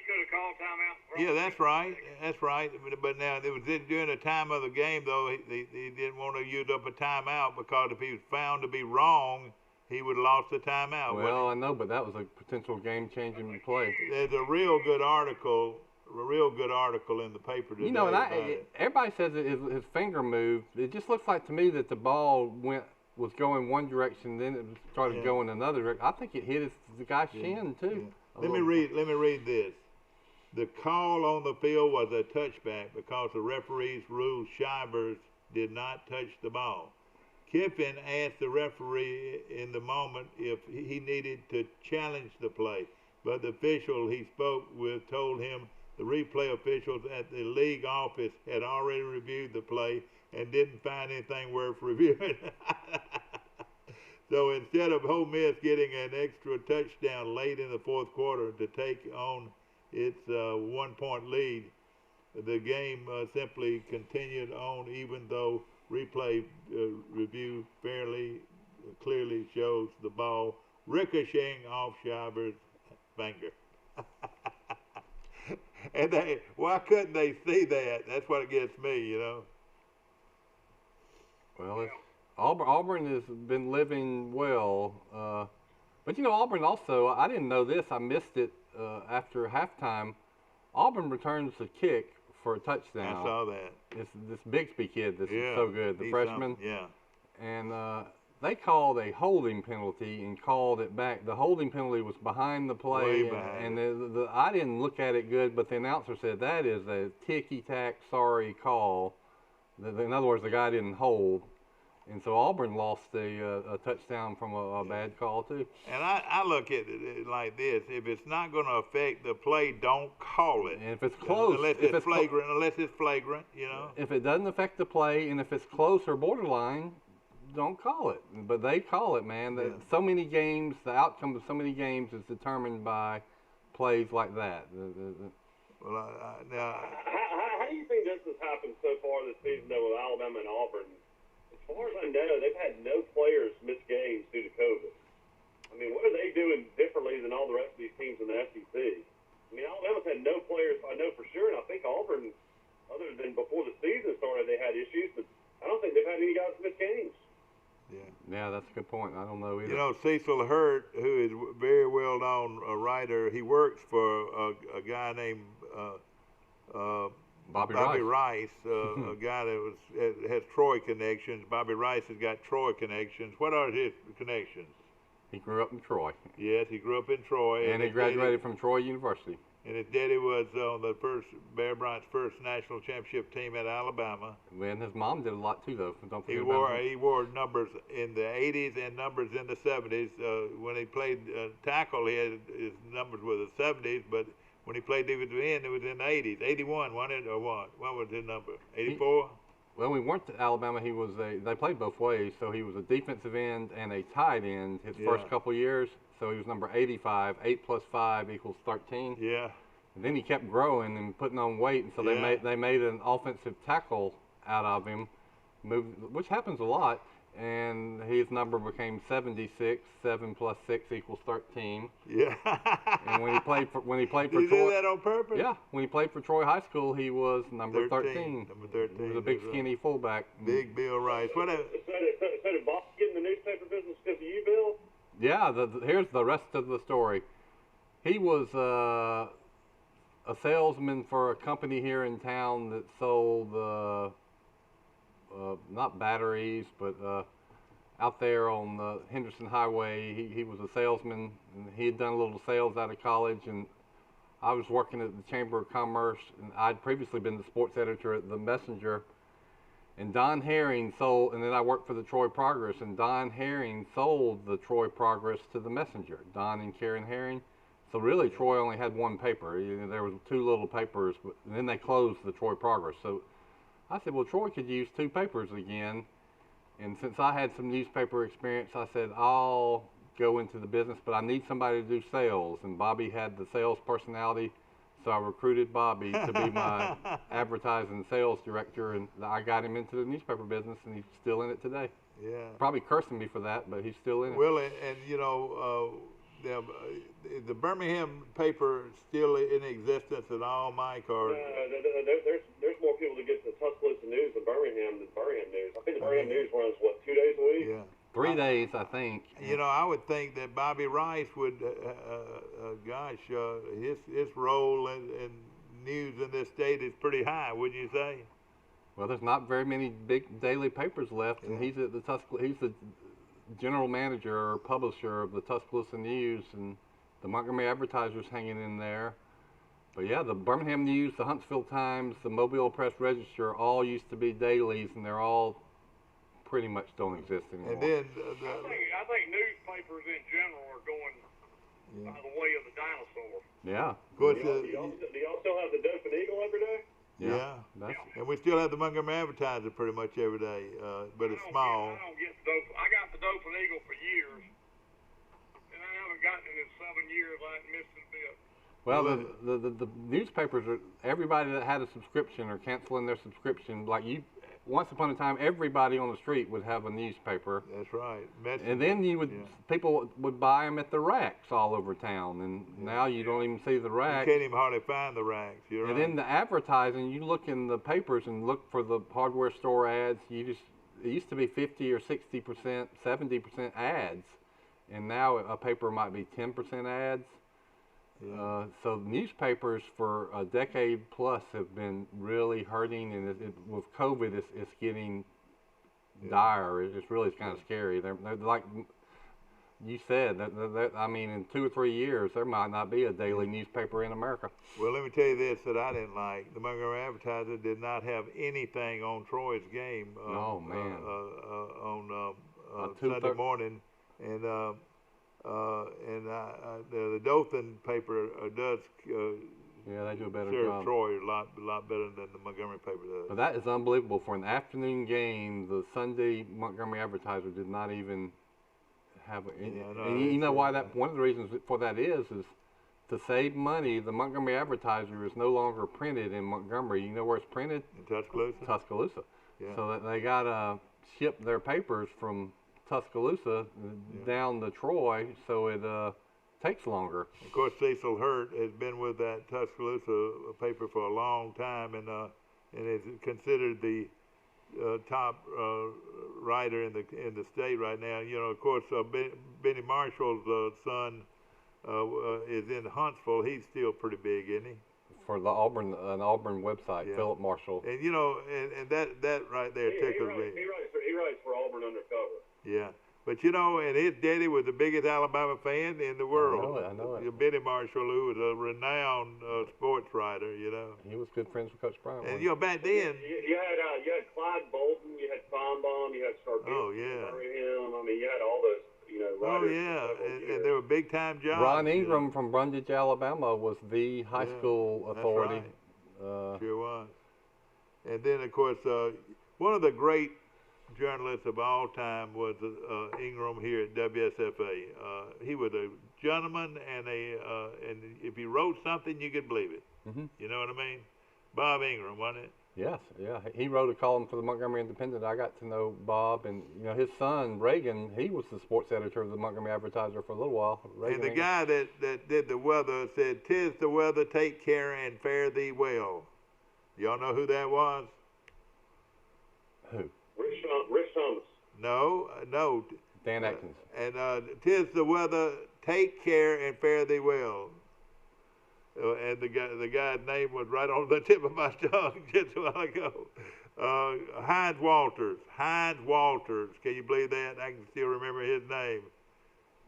could have called timeout. Yeah, that's right. That's right. But now it was during the time of the game though. He didn't want to use up a timeout because if he was found to be wrong, he would have lost the timeout. Well, I know, but that was a potential game-changing play. There's a real good article in the paper today. You know, and about it. everybody says that his finger moved. It just looks like to me that the ball was going one direction, then it started going another direction. I think it hit the guy's shin too. Yeah. Let me read this. The call on the field was a touchback because the referees ruled Shivers did not touch the ball. Kiffin asked the referee in the moment if he needed to challenge the play, but the official he spoke with told him the replay officials at the league office had already reviewed the play and didn't find anything worth reviewing. So instead of Ole Miss getting an extra touchdown late in the fourth quarter to take on its 1-point lead, the game simply continued on, even though replay review fairly clearly shows the ball ricocheting off Shivers' finger. And why couldn't they see that? That's what gets me, you know. Well, Auburn has been living well, but you know, Auburn also, I didn't know this, I missed it after halftime. Auburn returns the kick for a touchdown. I saw that. It's this Bixby kid that's Yeah, so good, the he's freshman. something, yeah. And they called a holding penalty and called it back. The holding penalty was behind the play, Way behind and I didn't look at it good, but the announcer said that is a ticky-tack sorry call. In other words, the guy didn't hold. And so Auburn lost a touchdown from a bad call too. And I look at it like this: if it's not going to affect the play, don't call it. And if it's close, unless it's flagrant, you know. If it doesn't affect the play, and if it's close or borderline, don't call it. But they call it, man. So many games, the outcome of so many games is determined by plays like that. Well, now. How do you think this has happened so far this season, though, with Alabama and Auburn? As far as I know, they've had no players miss games due to COVID. I mean, what are they doing differently than all the rest of these teams in the SEC? I mean, Alabama's had no players, I know for sure, and I think Auburn, other than before the season started, they had issues, but I don't think they've had any guys miss games. Yeah, that's a good point. I don't know either. You know, Cecil Hurt, who is a very well-known writer, he works for a guy named Bobby Rice, a guy that has Troy connections. Bobby Rice has got Troy connections. What are his connections? He grew up in Troy. Yes, he grew up in Troy. And he graduated from Troy University. And his daddy was on the Bear Bryant's first national championship team at Alabama. And his mom did a lot too, though. Don't forget he wore numbers in the 80s and numbers in the 70s. When he played tackle, his numbers were the 70s, but when he played defensive end, it was in the 80s. 81, wasn't it, or what? What was his number? 84? Well, we weren't at Alabama. They played both ways, so he was a defensive end and a tight end his first couple years. So he was number 85. 8 plus 5 equals 13. Yeah. And then he kept growing and putting on weight, and so they made an offensive tackle out of him, which happens a lot. And his number became 76. 7 plus 6 equals 13. Yeah. And when he played for Did Troy, you do that on purpose? Yeah. When he played for Troy High School, he was number 13. Number 13. He was a big, skinny fullback. Big Bill Rice. So did Bob get in the newspaper business because of you, Bill? Yeah. Here's the rest of the story. He was a salesman for a company here in town that sold not batteries, but out there on the Henderson Highway. He was a salesman, and he had done a little sales out of college, and I was working at the Chamber of Commerce, and I'd previously been the sports editor at the Messenger, and Don Herring sold, and then I worked for the Troy Progress, and Don Herring sold the Troy Progress to the Messenger, Don and Karen Herring. So really, Troy only had one paper. There was 2 little papers, but then they closed the Troy Progress. So I said, well, Troy could use 2 papers again. And since I had some newspaper experience, I said, I'll go into the business, but I need somebody to do sales. And Bobby had the sales personality, so I recruited Bobby to be my advertising sales director, and I got him into the newspaper business, and he's still in it today. Yeah. Probably cursing me for that, but he's still in it. Well, and you know, the Birmingham paper still in existence at all, Mike? Or there's more people that get the Tuscaloosa News than Birmingham News. I think the Birmingham News runs, 2 days a week? Yeah. 3 days, I think. You know, I would think that Bobby Rice would, his role in news in this state is pretty high, wouldn't you say? Well, there's not very many big daily papers left, and he's at the he's the general manager or publisher of the Tuscaloosa News, and the Montgomery Advertiser's hanging in there. But yeah, the Birmingham News, the Huntsville Times, the Mobile Press Register all used to be dailies, and they're all pretty much don't exist anymore. And then I think newspapers in general are going by the way of the dinosaur. Yeah. Of course, Do y'all still have the Dope and Eagle every day? Yeah. And we still have the Montgomery Advertiser pretty much every day, but it's small. I don't get the Dope. I got the Dope and Eagle for years, and I haven't gotten it in 7 years. I haven't missed it a bit. Well, the newspapers are, everybody that had a subscription or canceling their subscription, like you, once upon a time, everybody on the street would have a newspaper. That's right. And then people would buy them at the racks all over town, and now you don't even see the racks. You can't even hardly find the racks. You're right. And then the advertising, you look in the papers and look for the hardware store ads. It used to be 50 or 60%, 70% ads, and now a paper might be 10% ads. Yeah. So newspapers for a decade plus have been really hurting, and with COVID, it's getting dire. It's really kind of scary. They're like you said, I mean, in 2 or 3 years, there might not be a daily newspaper in America. Well, let me tell you this that I didn't like. The Montgomery Advertiser did not have anything on Troy's game. Oh, man. On Sunday morning, and the Dothan paper does Yeah, they do a better serve job. Troy a lot better than the Montgomery paper does. But that is unbelievable for an afternoon game. The Sunday Montgomery Advertiser did not even have. And you know why that? One of the reasons for that is to save money. The Montgomery Advertiser is no longer printed in Montgomery. You know where it's printed? In Tuscaloosa. Tuscaloosa. Yeah. So that they gotta ship their papers from Tuscaloosa down to Troy, so it takes longer. Of course, Cecil Hurt has been with that Tuscaloosa paper for a long time, and is considered the top writer in the state right now. You know, of course, Benny Marshall's son is in Huntsville. He's still pretty big, isn't he? For the Auburn website, Yeah. Philip Marshall. And you know, and that right there tickles me. He writes for Auburn Undercover. Yeah. But you know, and his daddy was the biggest Alabama fan in the world. I know it. Benny Marshall, who was a renowned sports writer, you know. He was good friends with Coach Bryant. And you know, back then. You had Clyde Bolton, you had Feinbaum, you had Scarpino, Oh yeah. I mean, you had all those, Oh writers. yeah, and they were big time jobs. Ron Ingram from Brundage, Alabama, was the high school authority. That's right. Sure was. And then, of course, one of the great journalists of all time was Ingram here at WSFA. He was a gentleman, and if he wrote something, you could believe it. Mm-hmm. You know what I mean? Bob Ingram, wasn't it? Yes, yeah. He wrote a column for the Montgomery Independent. I got to know Bob, and his son Reagan. He was the sports editor of the Montgomery Advertiser for a little while. Reagan And the Ingram. guy that did the weather said, "'Tis the weather, take care and fare thee well." Y'all know who that was? Who? Rich Thomas. No. Dan Atkins. And "'Tis the weather, take care and fare thee well." And the guy's name was right on the tip of my tongue just a while ago. Hines Walters. Can you believe that? I can still remember his name.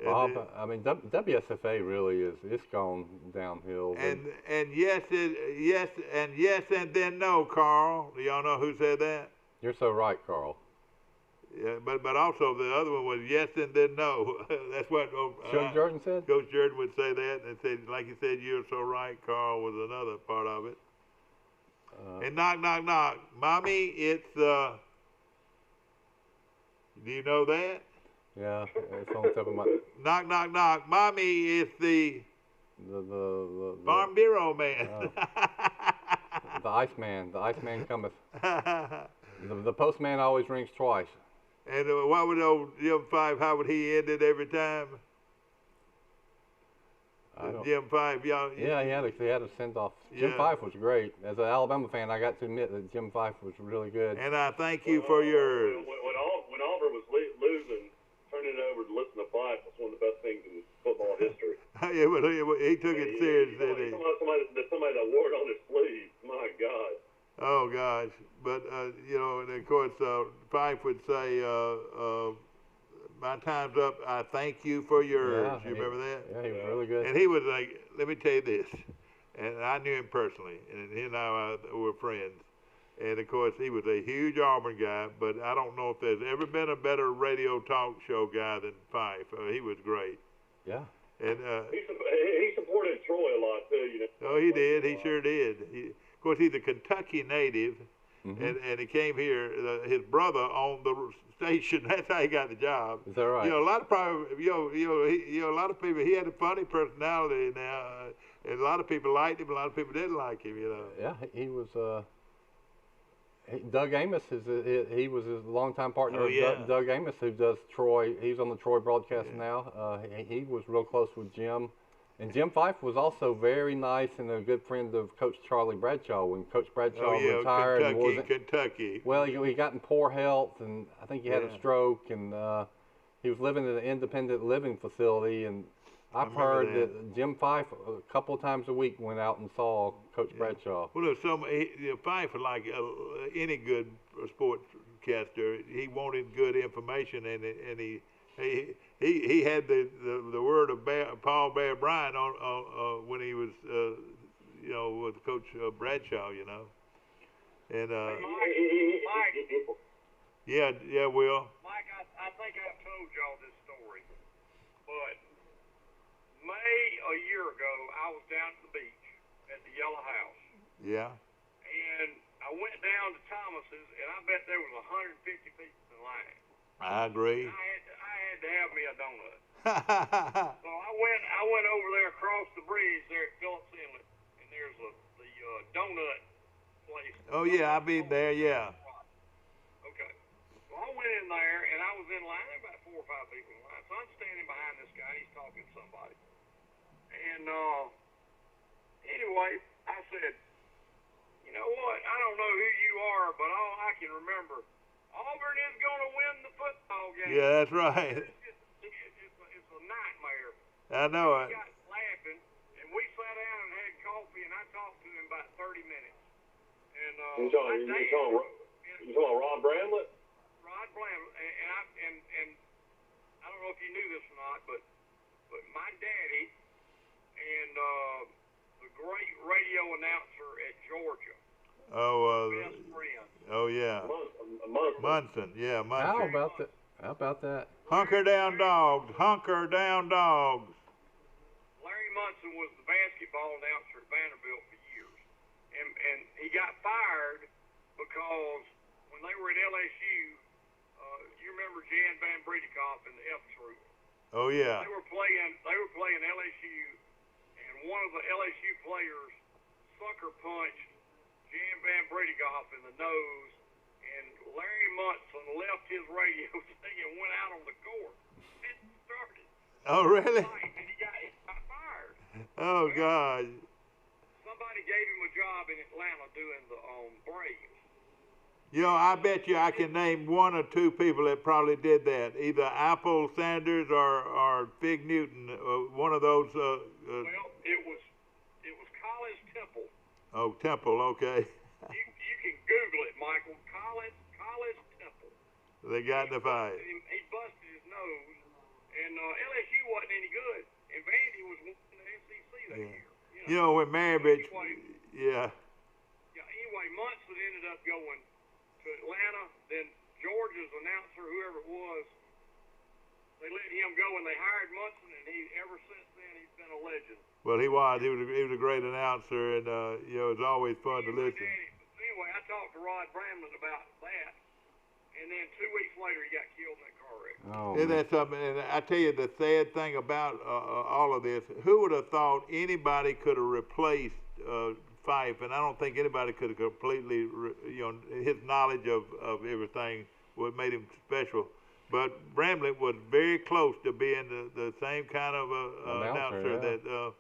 Bob, I mean, WSFA really it's gone downhill. And yes, and then no, Carl. Do y'all know who said that? You're so right, Carl. Yeah, but also the other one was yes and then no. That's what Coach Jordan said? Coach Jordan would say that, and said, like you said, "You're so right, Carl," was another part of it. And knock, knock, knock. Mommy, it's do you know that? Yeah, it's on the tip of my. Knock, knock, knock. Mommy, it's the Farm Bureau man. The Iceman cometh. The postman always rings twice. And what would old Jim Five? How would he end it every time? Jim Five, y'all. Yeah, he had a send off. Jim Fife was great. As an Alabama fan, I got to admit that Jim Fife was really good. And I thank you for yours. When Auburn was losing, turning it over to listen to Fife was one of the best things in football history. He took it serious, didn't he? Somebody that wore it on his sleeve. My God. Oh gosh, but and of course, Fife would say, "My time's up. I thank you for yours." Yeah, you remember that? Yeah, he was really good. And he was like, "Let me tell you this," and I knew him personally, and he and I were friends. And of course, he was a huge Auburn guy, but I don't know if there's ever been a better radio talk show guy than Fife. He was great. Yeah. And he supported Troy a lot too. Oh, he did. He sure did. Of course, he's a Kentucky native, and he came here. His brother owned the station. That's how he got the job. Is that right? A lot of a lot of people. He had a funny personality now, and a lot of people liked him. A lot of people didn't like him. Yeah, he was. Doug Amos he was his longtime partner. Oh, yeah. Doug Amos, who does Troy. He's on the Troy broadcast now. He was real close with Jim. And Jim Fife was also very nice and a good friend of Coach Charlie Bradshaw. When Coach Bradshaw retired, Kentucky. Well, he got in poor health, and I think he had a stroke, and he was living in an independent living facility. And I've heard that Jim Fife a couple of times a week went out and saw Coach Bradshaw. Well, Fife, like any good sportscaster, he wanted good information, and he had the word of Paul Bear Bryant on when he was with Coach Bradshaw, and Mike, yeah, Will. Mike, I think I I've told y'all this story, but May a year ago, I was down at the beach at the Yellow House. Yeah. And I went down to Thomas's, and I bet there was 150 people in line. I agree. I had to have me a donut. So I went over there across the bridge there at Phillips Inlet, and there's the donut place. Oh yeah, I've been there. Yeah. Okay. Well, I went in there, and I was in line. There were about 4 or 5 people in line. So I'm standing behind this guy. He's talking to somebody. And anyway, I said, you know what? I don't know who you are, but all I can remember, Auburn is going to win the football game. Yeah, that's right. It's a nightmare. I know it. He got laughing, and we sat down and had coffee, and I talked to him about 30 minutes. And You talking about Ron Bramlett? Rod Bramlett, and I don't know if you knew this or not, but my daddy and the great radio announcer at Georgia. Best friend. Oh yeah. Munson. Yeah, Munson. How about that? Hunker down, dogs. Hunker down, dogs. Larry Munson was the basketball announcer at Vanderbilt for years, and he got fired because when they were at LSU, you remember Jan Van Bredekoff and the F Troop. Oh yeah. They were playing LSU, and one of the LSU players sucker punched Jan Van Bredekoff in the nose, and Larry Munson left his radio thing and went out on the court and started. Oh really? And he got fired. Oh God. Somebody gave him a job in Atlanta doing the Braves. You know, I bet you I can name 1 or 2 people that probably did that. Either Apple Sanders or Fig Newton. One of those. Well, it was Collins Temple. Oh, Temple. Okay. You can Google it, Michael. Collins Temple. They got in the fight. He busted his nose, and LSU wasn't any good, and Vandy was winning the SEC that year. You know, when Marybridge. Yeah. Anyway, Munson ended up going to Atlanta. Then Georgia's announcer, whoever it was, they let him go, and they hired Munson, and ever since then he's been a legend. Well, he was. He was a great announcer, and you know, it's always fun to listen. Anyway, I talked to Rod Bramlett about that, and then 2 weeks later he got killed in that car wreck. Oh, Isn't that something? And I tell you, the sad thing about all of this, who would have thought anybody could have replaced Fife? And I don't think anybody could have completely, his knowledge of everything what made him special. But Bramlett was very close to being the same kind of announcer that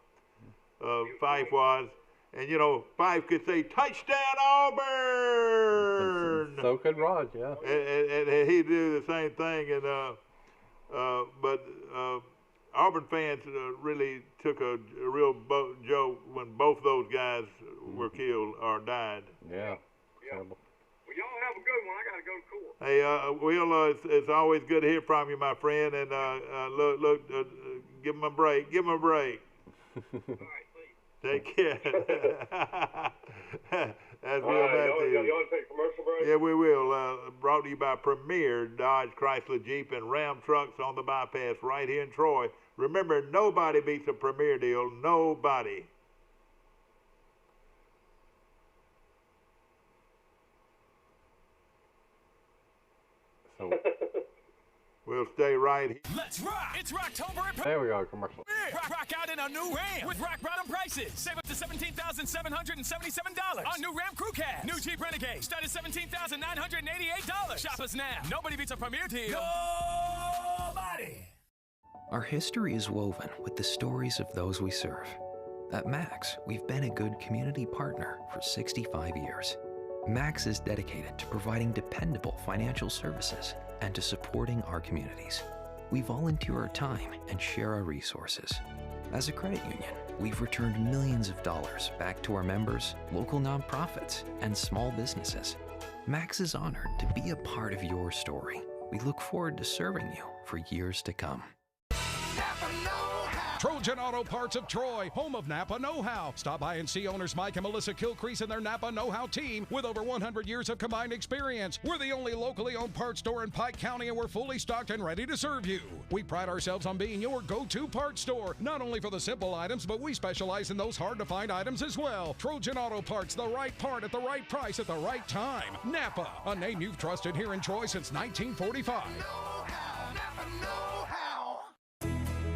Fife was. And, you know, Fife could say, touchdown Auburn! So could Rod, yeah. And he'd do the same thing. But Auburn fans really took a real joke when both those guys were killed or died. Yeah. Well, y'all have a good one. I got to go to court. Hey, Will, it's always good to hear from you, my friend. And look, give him a break. Give him a break. All right, see you. Take care. That's Will Matthews. You want to take a commercial break? Yeah, we will. Brought to you by Premier Dodge, Chrysler, Jeep, and Ram trucks on the bypass right here in Troy. Remember, nobody beats a Premier deal. Nobody. So We'll stay right here. Let's rock! It's Rocktober at there we are, commercial. Rock out in a new Ram with rock bottom prices. Save up to $17,777 on new Ram Crew Cab. New Jeep Renegade start at $17,988. Shop us now. Nobody beats a Premier deal. Nobody. Our history is woven with the stories of those we serve. At Max, we've been a good community partner for 65 years. Max is dedicated to providing dependable financial services and to supporting our communities. We volunteer our time and share our resources. As a credit union, we've returned millions of dollars back to our members, local nonprofits, and small businesses. Max is honored to be a part of your story. We look forward to serving you for years to come. Napa know-how. Trojan Auto Parts of Troy, home of Napa Know-How. Stop by and see owners Mike and Melissa Kilcrease and their Napa Know-How team with over 100 years of combined experience. We're the only locally owned parts store in Pike County, and we're fully stocked and ready to serve you. We pride ourselves on being your go-to parts store, not only for the simple items, but we specialize in those hard-to-find items as well. Trojan Auto Parts, the right part at the right price at the right time. Napa, a name you've trusted here in Troy since 1945.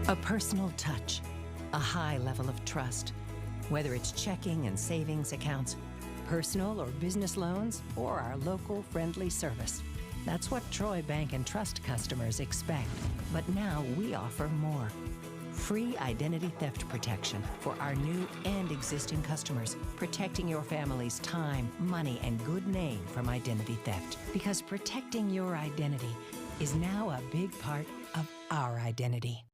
A personal touch, a high level of trust. Whether it's checking and savings accounts, personal or business loans, or our local friendly service. That's what Troy Bank and Trust customers expect. But now we offer more. Free identity theft protection for our new and existing customers, protecting your family's time, money, and good name from identity theft. Because protecting your identity is now a big part of our identity.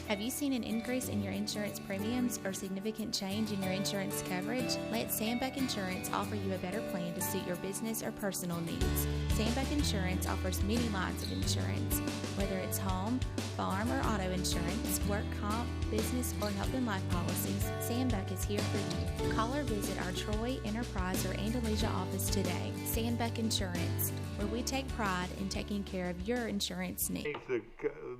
Have you seen an increase in your insurance premiums or significant change in your insurance coverage? Let Sandbeck Insurance offer you a better plan to suit your business or personal needs. Sandbeck Insurance offers many lines of insurance, whether it's home, farm, or auto insurance, work comp, business, or health and life policies. Sandbeck is here for you. Call or visit our Troy, Enterprise, or Andalusia office today. Sandbeck Insurance, where we take pride in taking care of your insurance needs.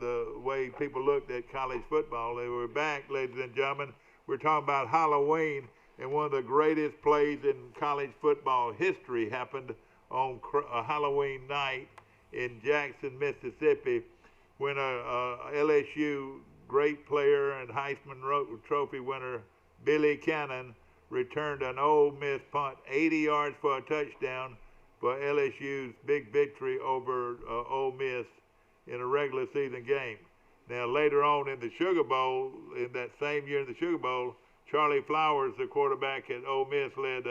The way people looked at college football. They were back, ladies and gentlemen. We're talking about Halloween, and one of the greatest plays in college football history happened on Halloween night in Jackson, Mississippi, when LSU great player and Heisman Trophy winner Billy Cannon returned an Ole Miss punt 80 yards for a touchdown for LSU's big victory over Ole Miss in a regular season game. Now, later on in the Sugar Bowl, in that same year in the Sugar Bowl, Charlie Flowers, the quarterback at Ole Miss, led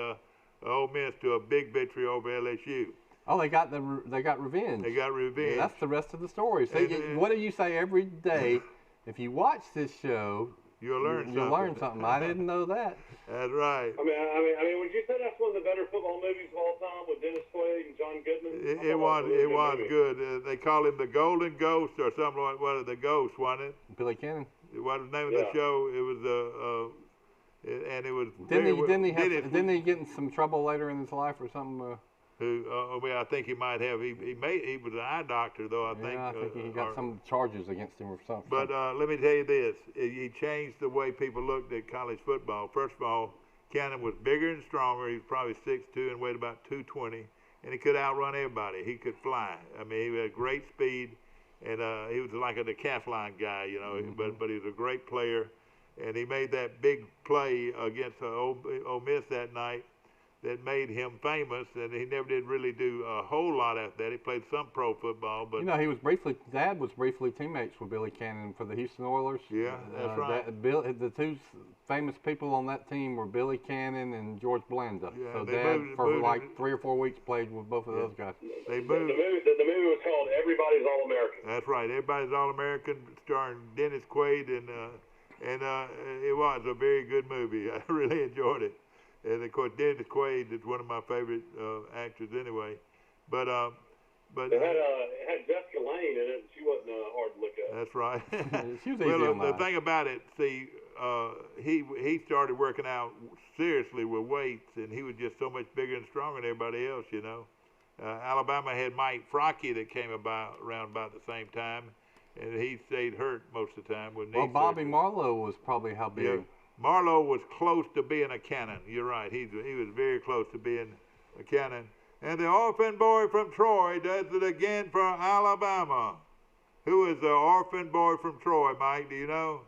Ole Miss to a big victory over LSU. Oh, they got revenge. They got revenge. Yeah, that's the rest of the story. See, what do you say every day? If you watch this show, you'll learn something. I didn't know that. That's right. I mean, would you say that's one of the better football movies of all time with Dennis Quaid and John Goodman? It was good. They call him the Golden Ghost or something like that. The Ghost, wasn't it? Billy Cannon. What was the name of the show? It was and it was. Didn't he get in some trouble later in his life or something? I think he might have. He was an eye doctor, though. I think he got some charges against him or something. But let me tell you this: he changed the way people looked at college football. First of all, Cannon was bigger and stronger. He was probably 6'2" and weighed about 220, and he could outrun everybody. He could fly. I mean, he had great speed, and he was like a decathlon guy, you know. Mm-hmm. But he was a great player, and he made that big play against Ole Miss that night that made him famous, and he never did really do a whole lot after that. He played some pro football, but Dad was briefly teammates with Billy Cannon for the Houston Oilers. Yeah, that's right. The two famous people on that team were Billy Cannon and George Blanda. Yeah, so Dad, for like 3 or 4 weeks, played with both of those guys. The movie was called Everybody's All-American. That's right. Everybody's All-American, starring Dennis Quaid, and it was a very good movie. I really enjoyed it. And of course, Dennis Quaid is one of my favorite actors, anyway. But it had Jessica Lange in it. And she wasn't hard to look at. That's right. She was easy on the thing about it, see, he started working out seriously with weights, and he was just so much bigger and stronger than everybody else, you know. Alabama had Mike Frocky that came around about the same time, and he stayed hurt most of the time with knee Bobby surgery. Marlowe was probably how big. Yeah. Marlowe was close to being a cannon. You're right. He was very close to being a cannon. And the orphan boy from Troy does it again for Alabama. Who is the orphan boy from Troy, Mike? Do you know?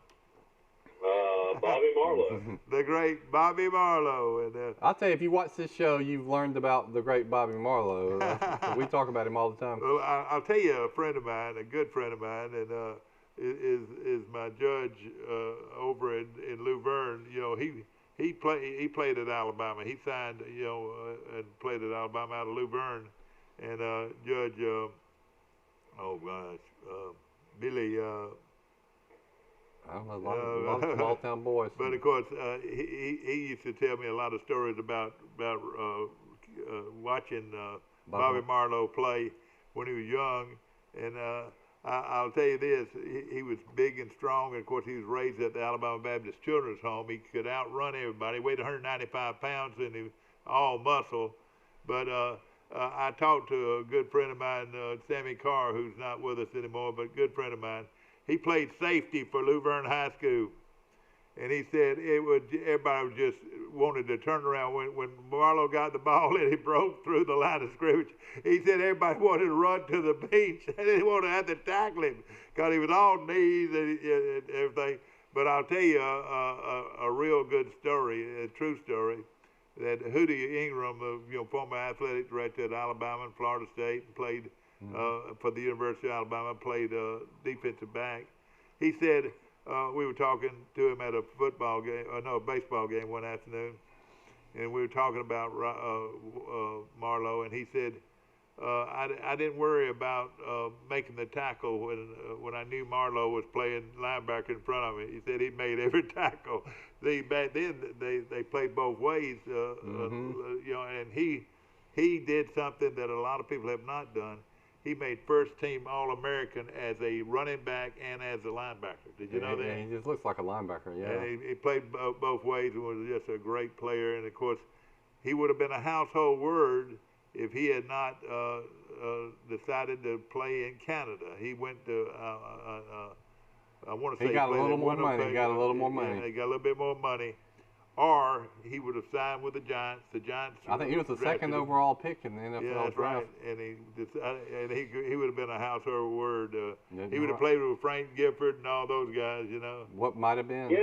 Bobby Marlowe. The great Bobby Marlowe. And, I'll tell you, if you watch this show, you've learned about the great Bobby Marlowe. We talk about him all the time. Well, I'll tell you, a friend of mine, a good friend of mine, and is my judge over in Luverne. You know, he played at Alabama. He signed, you know, and played at Alabama out of Luverne. And Judge, Billy. I don't know, a lot of small town boys. But of course, he used to tell me a lot of stories about watching Bobby Marlowe play when he was young, and I'll tell you this, he was big and strong, and of course he was raised at the Alabama Baptist Children's Home. He could outrun everybody. He weighed 195 pounds and he was all muscle. But I talked to a good friend of mine, Sammy Carr, who's not with us anymore, but a good friend of mine. He played safety for Luverne High School. And he said everybody just wanted to turn around. When Marlowe got the ball and he broke through the line of scrimmage, he said everybody wanted to run to the beach. And they wanted to have to tackle him because he was all knees and everything. But I'll tell you a real good story, a true story, that Hootie Ingram, former athletic director at Alabama and Florida State, and played for the University of Alabama, played defensive back. He said, we were talking to him at a baseball game one afternoon, and we were talking about Marlowe, and he said, I didn't worry about making the tackle when I knew Marlowe was playing linebacker in front of me. He said he made every tackle. Back then they played both ways, and he did something that a lot of people have not done. He made first team All-American as a running back and as a linebacker. Did you know that? Yeah, he just looks like a linebacker, yeah. And he played both ways and was just a great player. And, of course, he would have been a household word if he had not decided to play in Canada. He went to, I want to say he got a little more money. He got a little more money. He got a little bit more money. Or he would have signed with the Giants. The Giants. I think he was the second overall pick in the NFL yeah, that's draft. right. And he would have been a household word. He would have played with Frank Gifford and all those guys, What might have been? Yeah,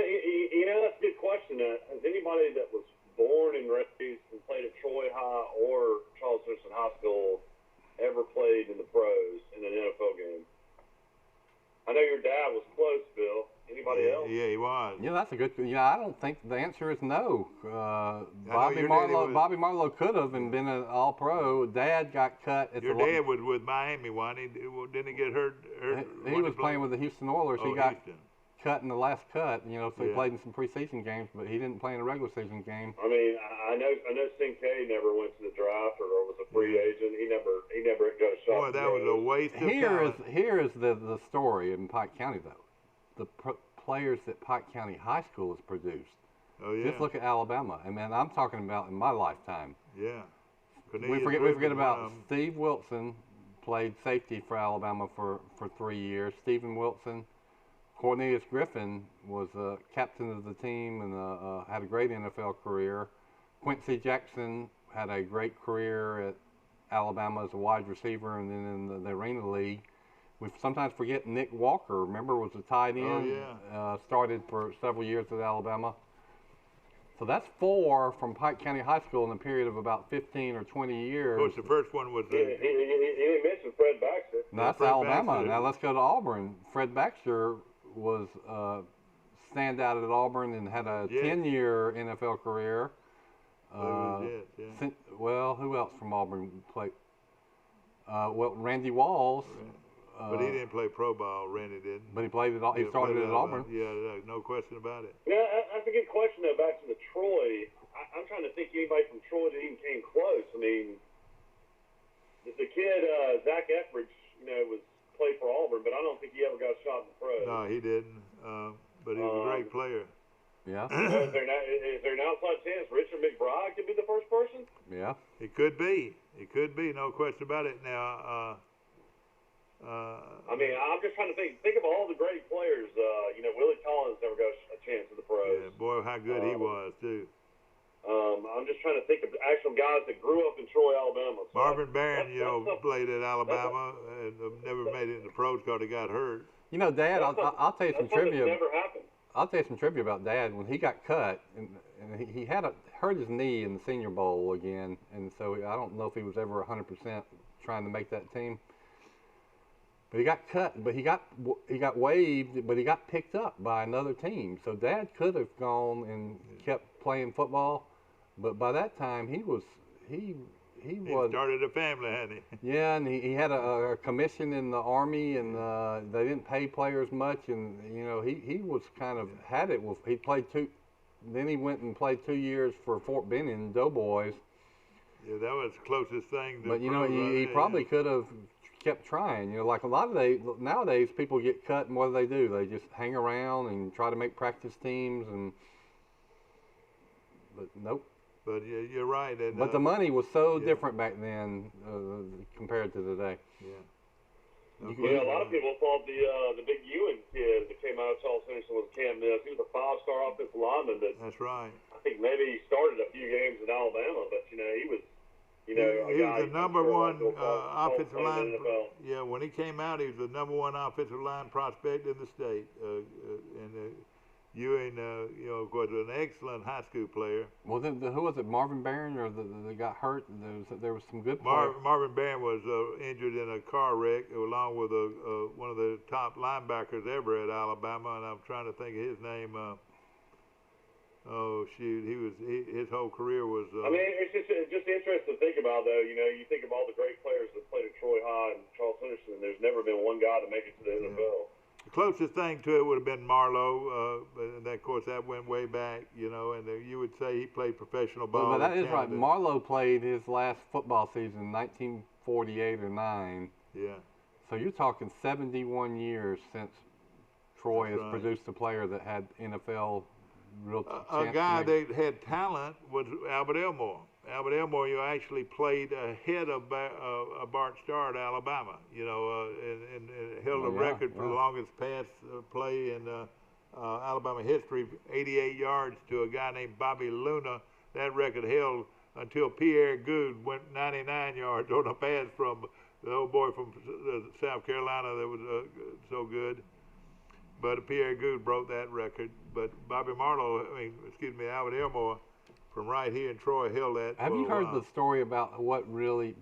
that's a good question. Has anybody that was born and raised and played at Troy High or Charles Simpson High School ever played in the pros in an NFL game? I know your dad was close, Bill. Anybody else? Yeah, he was. Yeah, that's a good. I don't think the answer is no. Bobby Marlowe could have and been an All-Pro. Dad got cut. Your dad was with Miami. Why didn't he get hurt? He was playing with the Houston Oilers. He got Houston. cut in the last cut. So he played in some preseason games, but he didn't play in a regular season game. I mean, I know Sinkay never went to the draft or was a free agent. He never got a shot. Boy, that was a waste of time. Here is the story in Pike County though. The players that Pike County High School has produced. Oh yeah. Just look at Alabama. I mean, I'm talking about in my lifetime. Yeah. We forget about Steve Wilson, played safety for Alabama for 3 years. Stephen Wilson. Cornelius Griffin was captain of the team and had a great NFL career. Quincy Jackson had a great career at Alabama as a wide receiver and then in the Arena League. We sometimes forget Nick Walker, remember, was a tight end. Oh, yeah. Started for several years at Alabama. So that's 4 from Pike County High School in a period of about 15 or 20 years. Of course, the first one was... He mentioned Fred Baxter. No, that's Alabama. Now let's go to Auburn. Fred Baxter was standout at Auburn and had a 10-year NFL career. Well, who else from Auburn played? Randy Walls. But he didn't play pro ball. Randy didn't. But he played he started at Auburn. Yeah, no question about it. Yeah, that's a good question though. Back to the Troy, I'm trying to think anybody from Troy that even came close. I mean, the kid Zach Etheridge, was played for Auburn, but I don't think he ever got a shot in the pros. No, he didn't. But he was a great player. Yeah. Is there an outside chance Richard McBride could be the first person? Yeah. It could be. It could be. No question about it. Now. I mean, I'm just trying to think of all the great players. Willie Collins never got a chance in the pros. Yeah, boy, how good he was too. I'm just trying to think of actual guys that grew up in Troy, Alabama. So Marvin Barron, played at Alabama and never made it in the pros because he got hurt. Dad, I'll tell you some trivia. Never happened. I'll tell you some trivia about Dad. When he got cut, and he had hurt his knee in the Senior Bowl again, and so I don't know if he was ever 100% trying to make that team. But he got cut, but he got waived, but he got picked up by another team. So Dad could have gone and kept playing football, but by that time he started a family, hadn't he? Yeah, and he had a commission in the Army, and they didn't pay players much, and he was kind of had it. He played then he went and played 2 years for Fort Benning Doughboys. Yeah, that was the closest thing. But he probably could have kept trying. You know, like a lot of nowadays people get cut, and what do? They just hang around and try to make practice teams, but nope. But you're right. And, but the money was so different back then compared to today. Yeah. Yeah, a lot of people thought the big Ewan kid that came out of Charles Henderson was Cam Ness. He was a 5-star offensive lineman. That's right. I think maybe he started a few games in Alabama, but he was, he was the number one offensive line. Yeah, when he came out, he was the number one offensive line prospect in the state. Ewing, was an excellent high school player. Well, then, who was it? Marvin Barron, or that got hurt? There was some good players. Marvin Barron was injured in a car wreck, along with one of the top linebackers ever at Alabama, and I'm trying to think of his name. His whole career was. I mean, it's just interesting to think about, though. You think of all the great players that played at Troy High and Charles Henderson, and there's never been one guy to make it to the NFL. The closest thing to it would have been Marlowe, and of course that went way back, and you would say he played professional ball. But that is right. Marlowe played his last football season in 1948 or 9. Yeah. So you're talking 71 years since Troy has produced a player that had NFL real a guy that had talent was Albert Elmore. Albert Elmore, actually played ahead of Bart Starr at Alabama, and held a record for the longest pass play in Alabama history, 88 yards to a guy named Bobby Luna. That record held until Pierre Good went 99 yards on a pass from the old boy from South Carolina that was so good. But Pierre Good broke that record. But Albert Elmore, from right here in Troy, held that. Have you heard the story about what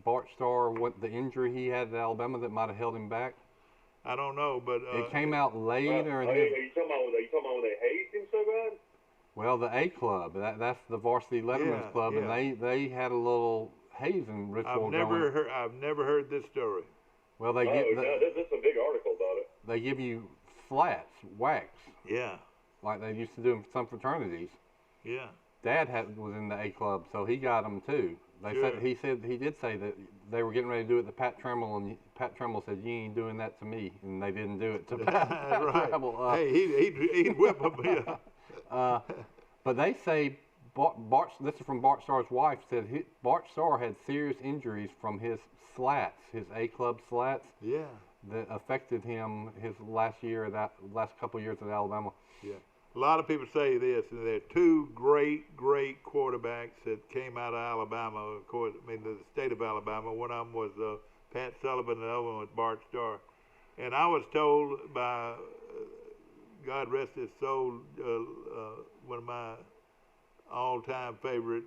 Bart Starr, what the injury he had at Alabama that might have held him back? I don't know, but it came out later. Are you talking about when they hazed him so bad? Well, the A Club, that's the Varsity Letterman's Club, and they had a little hazing ritual. I've never heard this story. Well, this is a big article about it. They give you flats, wax. Yeah. Like they used to do in some fraternities. Yeah. Dad was in the A Club, so he got them too. He did say that they were getting ready to do it to Pat Tremble, and Pat Tremble said, "You ain't doing that to me," and they didn't do it to Pat Tremble. Hey, he'd whip them. But they say this is from Bart Starr's wife, said Bart Starr had serious injuries from his slats, his A Club slats. Yeah. That affected him his last couple years at Alabama. Yeah. A lot of people say this, and there are two great quarterbacks that came out of Alabama. Of course, the state of Alabama. One of them was Pat Sullivan, and the other one was Bart Starr. And I was told by, God rest his soul, one of my all-time favorite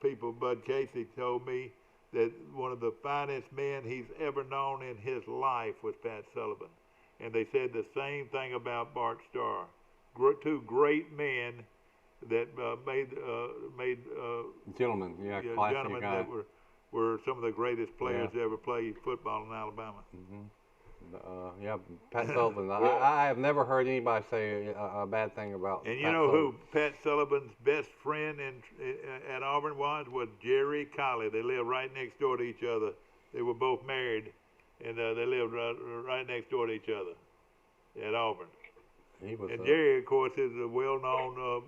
people, Bud Casey, told me that one of the finest men he's ever known in his life was Pat Sullivan. And they said the same thing about Bart Starr. Two great men that made gentlemen, gentlemen that were some of the greatest players that ever played football in Alabama. Mm-hmm. Pat Sullivan. I have never heard anybody say a bad thing about. And who Pat Sullivan's best friend at Auburn was Jerry Colley. They lived right next door to each other. They were both married, and they lived right next door to each other at Auburn. And Jerry, of course, is a well-known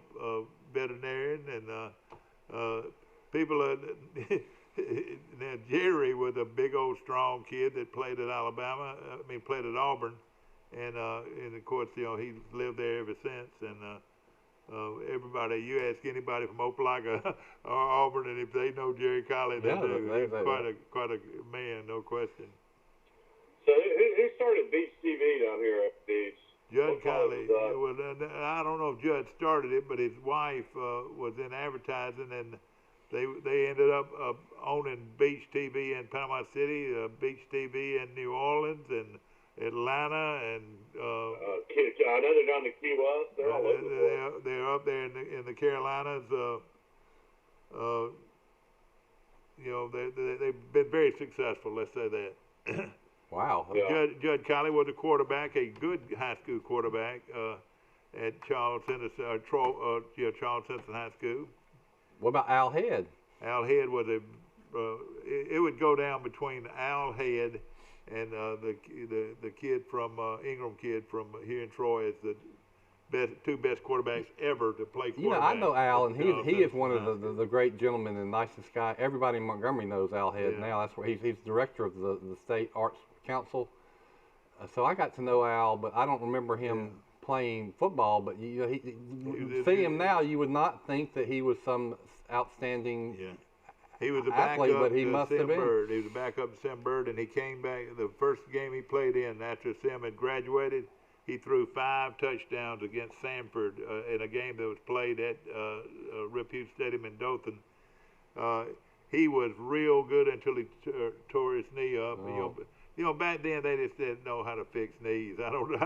veterinarian, and people. Now Jerry was a big old strong kid that played at played at Auburn, and of course, he's lived there ever since. And everybody, you ask anybody from Opelika or Auburn, and if they know Jerry Colley, they do. He's quite a man, no question. So who started Beach TV down here at the beach? Judd Colley. I don't know if Judd started it, but his wife was in advertising, and they ended up owning Beach TV in Panama City, Beach TV in New Orleans, and Atlanta, and I know they're down to Key West. They're all over the place. They're up there in the Carolinas. They've been very successful. Let's say that. Wow. Judd Colley was a quarterback, a good high school quarterback at Charles Henderson High School. What about Al Head? Al Head was it would go down between Al Head and the kid from Ingram kid from here in Troy is the two best quarterbacks ever to play quarterback. You know, I know Al, and he is one of the great gentlemen and nicest guy. Everybody in Montgomery knows Al Head now. That's where he's director of the State Arts Council. So I got to know Al, but I don't remember him playing football. But you see him now, you would not think that he was some outstanding he was a athlete, backup but he must have been. Bird. He was a backup to Sam Bird, and he came back the first game he played in after Sam had graduated. He threw 5 touchdowns against Sanford in a game that was played at Repute Stadium in Dothan. He was real good until he tore his knee up. You know, back then they just didn't know how to fix knees. I've heard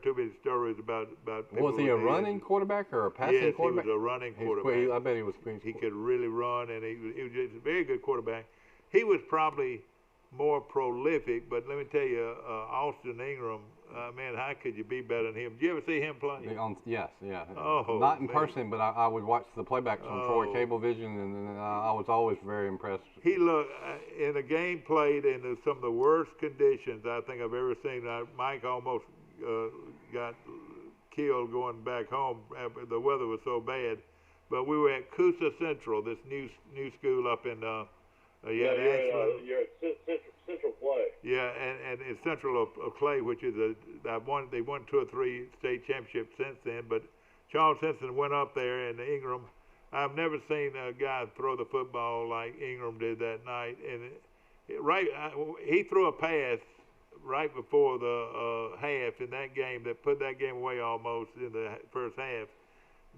too many stories about people. Was he a running quarterback or a passing quarterback? Yes, he was a running quarterback. I bet he was. He could really run, and he was just a very good quarterback. He was probably more prolific, but let me tell you, Austin Ingram, man, how could you be better than him? Did you ever see him play? Yes, yeah. Oh, not in person, but I would watch the playbacks on Troy Cablevision, and I was always very impressed. He looked in a game played in some of the worst conditions I think I've ever seen. Mike almost got killed going back home. The weather was so bad, but we were at Coosa Central, this new school up in. You're at Central Clay. Yeah, and it's Central of Clay, which is they won 2 or 3 state championships since then. But Charles Simpson went up there, and Ingram. I've never seen a guy throw the football like Ingram did that night. And he threw a pass right before the half in that game that put that game away almost in the first half.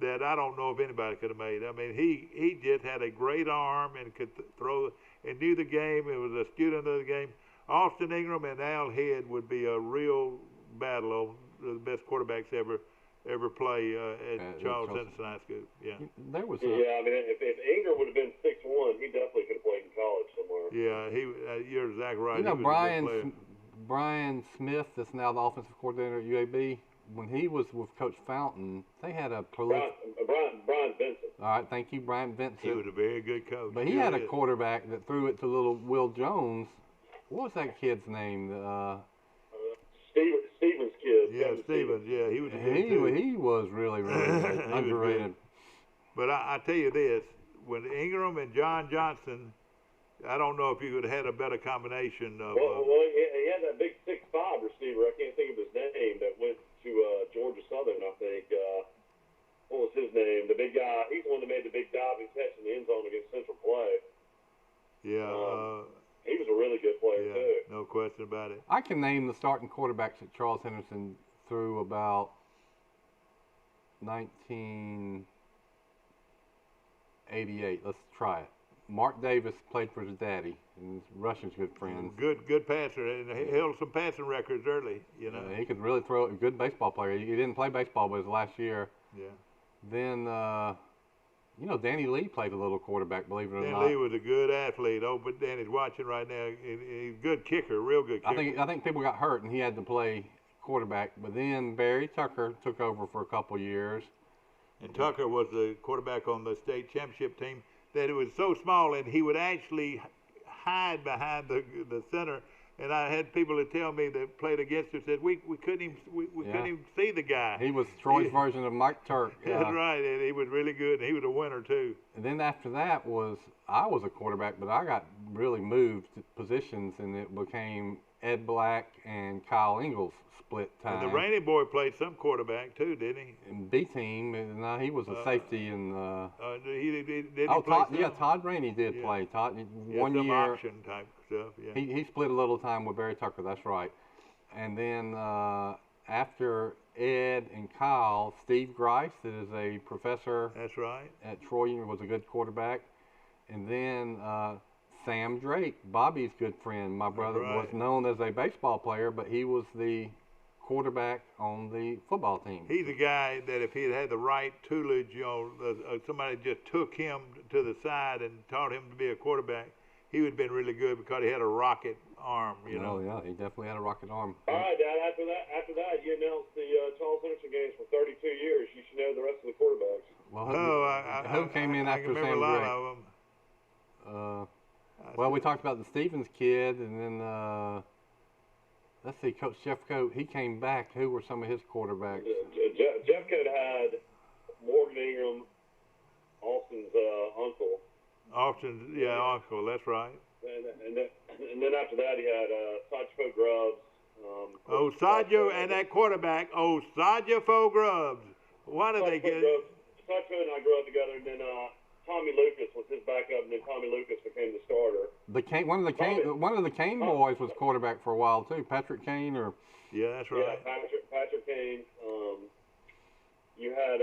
That I don't know if anybody could have made. I mean, he just had a great arm and could throw and knew the game. It was a student of the game. Austin Ingram and Al Head would be a real battle on the best quarterbacks ever play at Charles Henderson High School. Yeah. There was. I mean, if Ingram would have been 6'1", he definitely could have played in college somewhere. Yeah, you're exactly right. You know, Brian Smith, that's now the offensive coordinator at UAB. When he was with Coach Fountain, they had a Brian Vincent. All right, thank you, Brian Vincent. He was a very good coach. But he had a quarterback that threw it to little Will Jones. What was that kid's name? Stevens' kid. Yeah, Stevens. Yeah, he was. He was really underrated. But I tell you this: when Ingram and John Johnson, I don't know if you could have had a better combination of. Well, he had that big 6'5" receiver. I can't think of his name that went to Georgia Southern, I think. What was his name? The big guy. He's the one that made the big diving catch in the end zone against Central Clay. Yeah. He was a really good player, too. No question about it. I can name the starting quarterbacks at Charles Henderson through about 1988. Let's try it. Mark Davis played for his daddy, and his Russian's good friends. Good passer, and he held some passing records early. You know, he could really throw. A good baseball player. He didn't play baseball, but his last year. Yeah. Then, Danny Lee played a little quarterback. Believe it or not. Danny Lee was a good athlete. Oh, but Danny's watching right now. He's a good kicker, real good kicker. I think people got hurt, and he had to play quarterback. But then Barry Tucker took over for a couple years. And Tucker was the quarterback on the state championship team. That it was so small, and he would actually hide behind the center. And I had people that tell me that played against him said we couldn't even couldn't even see the guy. He was Troy's version of Mike Turk. That's right, and he was really good. And he was a winner too. And then after that I was a quarterback, but I got really moved positions, and it became Ed Black and Kyle Ingalls split time. And the Rainey boy played some quarterback too, didn't he? In B team, and he was a safety. And did he play Todd Rainey did play. Todd one some year option type stuff. Yeah. He split a little time with Barry Tucker. That's right. And then after Ed and Kyle, Steve Grice, that is a professor. That's right. At Troy, was a good quarterback. And then Sam Drake, Bobby's good friend. My brother was known as a baseball player, but he was the quarterback on the football team. He's a guy that if he had the right tutelage, somebody just took him to the side and taught him to be a quarterback, he would have been really good because he had a rocket arm. You know. Yeah, he definitely had a rocket arm. All right, Dad. After that, you announced the Charles Henderson games for 32 years. You should know the rest of the quarterbacks. Well, who came in after Sam Drake? Well, we talked about the Stevens kid, and then let's see, Coach Jeffcoat. He came back. Who were some of his quarterbacks? Jeffcoat had Morgan Ingram, Austin's uncle. Austin's, yeah, uncle. That's right. And then after that, he had Satchmo Grubbs. Sadio and that quarterback, Sadio Grubbs. One of they get. Satchmo and I grew up together, and then Tommy Lucas was his backup, and then Tommy Lucas became the starter. One of the Kane boys was quarterback for a while too. Patrick Kane, or yeah, that's right. Yeah, Patrick Kane. You had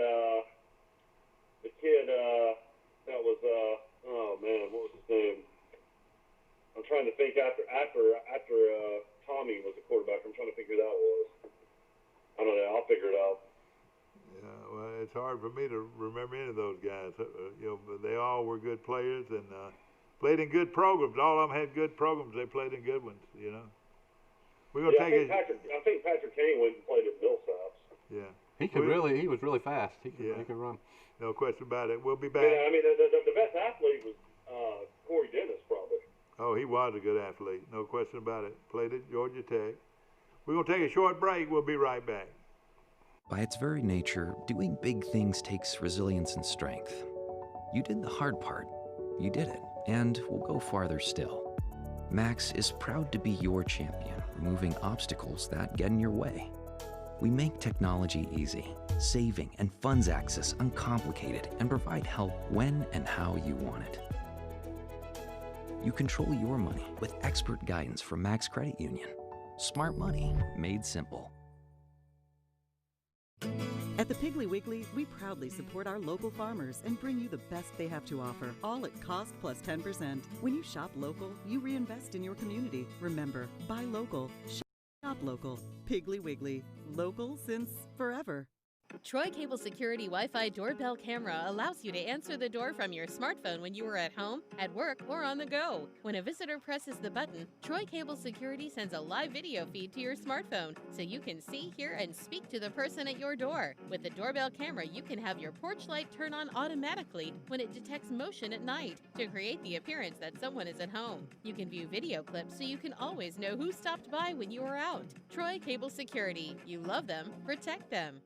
the kid that was oh man, what was his name? I'm trying to think after Tommy was the quarterback. I'm trying to think who that was. I don't know. I'll figure it out. Yeah, well, it's hard for me to remember any of those guys. But they all were good players and played in good programs. All of them had good programs. They played in good ones. We're gonna take it. I think Patrick Kane went and played at Millsaps. Yeah, he was really fast. He could run. No question about it. We'll be back. Yeah, I mean the best athlete was Corey Dennis, probably. Oh, he was a good athlete. No question about it. Played at Georgia Tech. We're going to take a short break. We'll be right back. By its very nature, doing big things takes resilience and strength. You did the hard part. You did it, and we'll go farther still. Max is proud to be your champion, removing obstacles that get in your way. We make technology easy, saving and funds access uncomplicated, and provide help when and how you want it. You control your money with expert guidance from Max Credit Union. Smart money made simple. At the Piggly Wiggly, we proudly support our local farmers and bring you the best they have to offer, all at cost plus 10%. When you shop local, you reinvest in your community. Remember, buy local, shop local. Piggly Wiggly, local since forever. Troy Cable Security Wi-Fi doorbell camera allows you to answer the door from your smartphone when you are at home, at work, or on the go. When a visitor presses the button, Troy Cable Security sends a live video feed to your smartphone so you can see, hear, and speak to the person at your door. With the doorbell camera, you can have your porch light turn on automatically when it detects motion at night to create the appearance that someone is at home. You can view video clips so you can always know who stopped by when you are out. Troy Cable Security. You love them, protect them.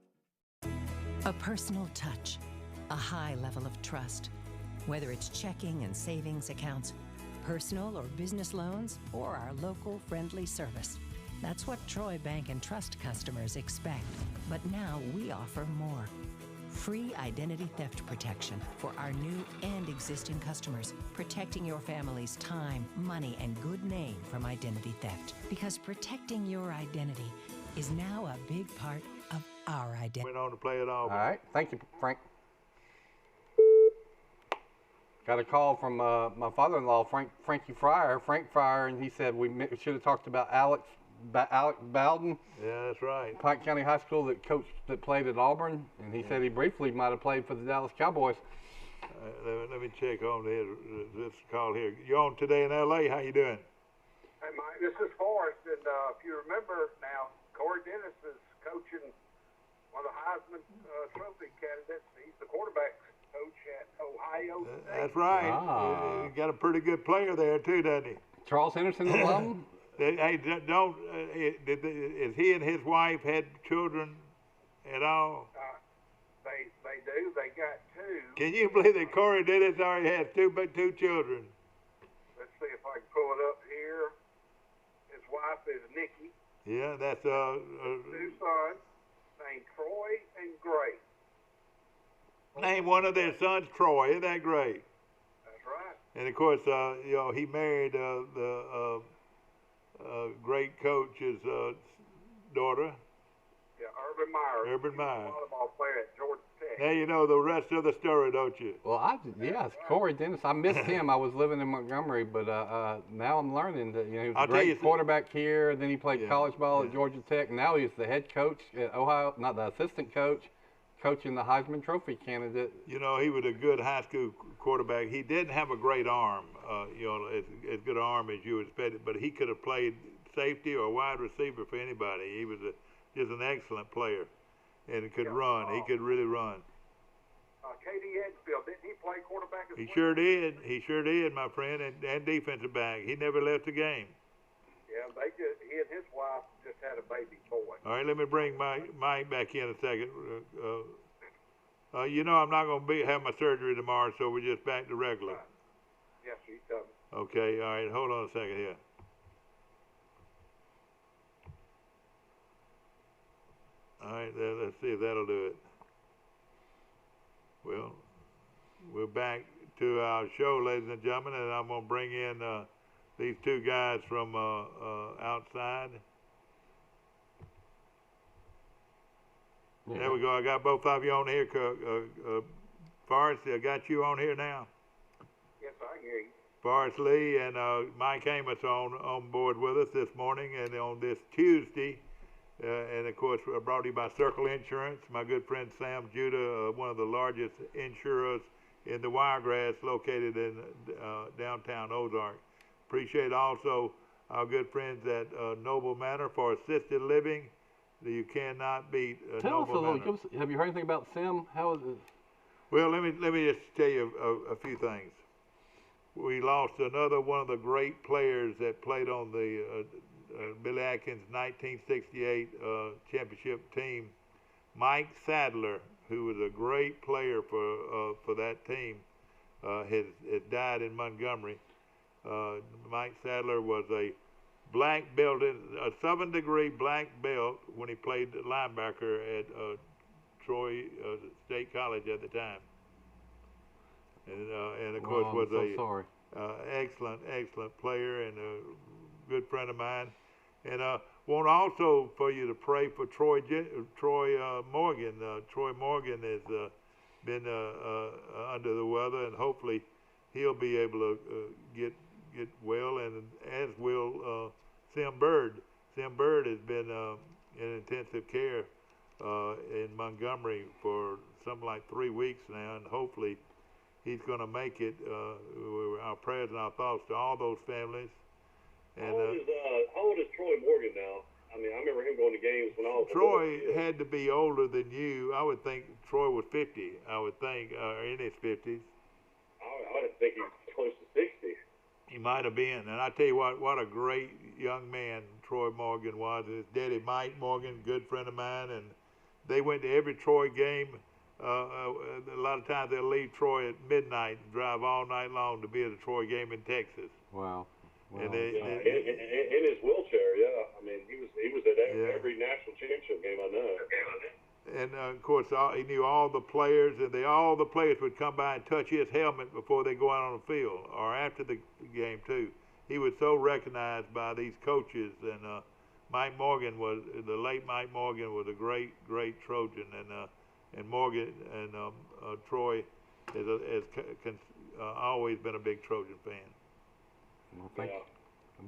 A personal touch, a high level of trust. Whether it's checking and savings accounts, personal or business loans, or our local friendly service. That's what Troy Bank and Trust customers expect. But now we offer more. Free identity theft protection for our new and existing customers, protecting your family's time, money, and good name from identity theft. Because protecting your identity is now a big part of our identity. Went on to play it all. All right. Thank you, Frank. Got a call from my father-in-law, Frankie Fryer, Frank Fryer, and he said we should have talked about Alex Bowden. Yeah, that's right. Pike County High School that played at Auburn, and he said he briefly might have played for the Dallas Cowboys. Let me check on this call here. You're on Today in L.A. How you doing? Hey, Mike, this is Forrest, and if you remember now, Corey Dennis is coaching one of the Heisman Trophy candidates. He's the quarterback coach at Ohio State. That's right. He got a pretty good player there too, doesn't he? Charles Henderson alum. Hey, don't. Is he and his wife had children at all? They do. They got two. Can you believe that Corey Dennis already has two children? Let's see if I can pull it up here. His wife is Nikki. Yeah, that's two sons named Troy and Gray. Name one of their sons Troy. Isn't that great? That's right. And of course, he married the great coach's daughter. Yeah, Urban Meyer. Urban Meyer. Volleyball player at Georgia Tech. Now you know the rest of the story, don't you? Well, it's Corey Dennis. I missed him. I was living in Montgomery, but now I'm learning that he was a great quarterback here. Then he played college ball at Georgia Tech. Now he's the head coach at Ohio, not the assistant coach, coaching the Heisman Trophy candidate. You know, he was a good high school quarterback. He didn't have a great arm, as good an arm as you would expect, but he could have played safety or wide receiver for anybody. He was just an excellent player, and he could run. He could really run. K.D. Edgefield. Didn't he play quarterback as He well? sure did. He sure did, my friend, and defensive back. He never left the game. Yeah, he and his wife just had a baby boy. All right, let me bring Mike back in a second. You know I'm not going to have my surgery tomorrow, so we're just back to regular. Right. Yes, he's done. Okay, all right, hold on a second here. All right, let's see if that'll do it. Well, we're back to our show, ladies and gentlemen, and I'm going to bring in these two guys from outside. Yeah. There we go. I got both of you on here. Forrest, I got you on here now. Yes, I hear you. Forrest Lee and Mike Amos on board with us this morning and on this Tuesday. And of course, brought to you by Circle Insurance. My good friend Sam Judah, one of the largest insurers in the Wiregrass, located in downtown Ozark. Appreciate also our good friends at Noble Manor for assisted living. You cannot beat Tell us a Noble little. Manor. Have you heard anything about Sim? How is it? Well, let me just tell you a few things. We lost another one of the great players that played on the Billy Atkins 1968 championship team, Mike Sadler, who was a great player for that team, has died in Montgomery. Mike Sadler was a black belt, a 7th-degree black belt when he played linebacker at Troy State College at the time. And of course was excellent player and a good friend of mine. And want also for you to pray for Troy Morgan. Troy Morgan has been under the weather, and hopefully he'll be able to get well. And as will Sim Bird. Sim Bird has been in intensive care in Montgomery for something like 3 weeks now, and hopefully he's going to make it. Our prayers and our thoughts to all those families. And, how old is Troy Morgan now? I mean, I remember him going to games when I was Troy had to be older than you. I would think Troy was 50, I would think, in his 50s. I would think he was close to 60. He might have been. And I tell you what a great young man Troy Morgan was. His daddy, Mike Morgan, good friend of mine, and they went to every Troy game. A lot of times they'll leave Troy at midnight and drive all night long to be at a Troy game in Texas. Wow. And in his wheelchair, yeah. I mean, he was at every national championship game I know. And of course, he knew all the players, and all the players would come by and touch his helmet before they go out on the field or after the game too. He was so recognized by these coaches, and Mike Morgan the late Mike Morgan was a great Trojan, and Morgan and Troy has always been a big Trojan fan. Well, thank you.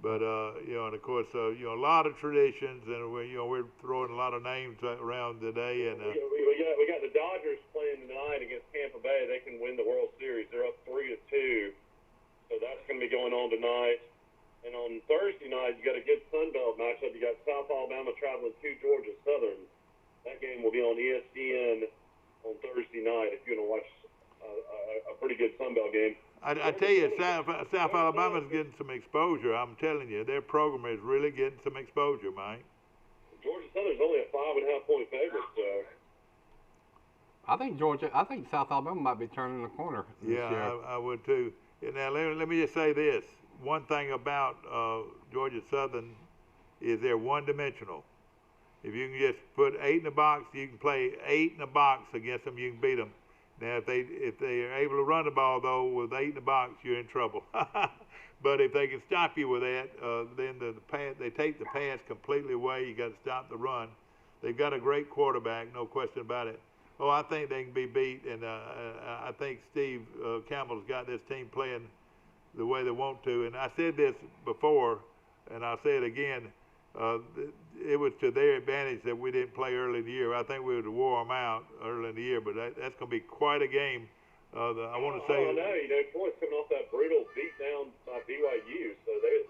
But and of course, a lot of traditions, and we're throwing a lot of names around today. And we got the Dodgers playing tonight against Tampa Bay. They can win the World Series. They're up 3-2, so that's going to be going on tonight. And on Thursday night, you got a good Sun Belt matchup. You got South Alabama traveling to Georgia Southern. That game will be on ESPN on Thursday night. If you want to watch a pretty good Sun Belt game. I tell you, South Alabama's getting some exposure. I'm telling you, their program is really getting some exposure, Mike. Georgia Southern's only a 5.5-point favorite, so. I think South Alabama might be turning the corner this year. I would too. And now let me just say this: one thing about Georgia Southern is they're one-dimensional. If you can just put 8 in the box, you can play 8 in the box against them. You can beat them. Now, if they are able to run the ball, though, with 8 in the box, you're in trouble. But if they can stop you with that, then they take the pass completely away. You got to stop the run. They've got a great quarterback, no question about it. Oh, I think they can be beat, and I think Steve Campbell's got this team playing the way they want to. And I said this before, and I'll say it again. It was to their advantage that we didn't play early in the year. I think we would have wore them out early in the year, but that's going to be quite a game. I want to say. I know. Troy's coming off that brutal beatdown by BYU, so they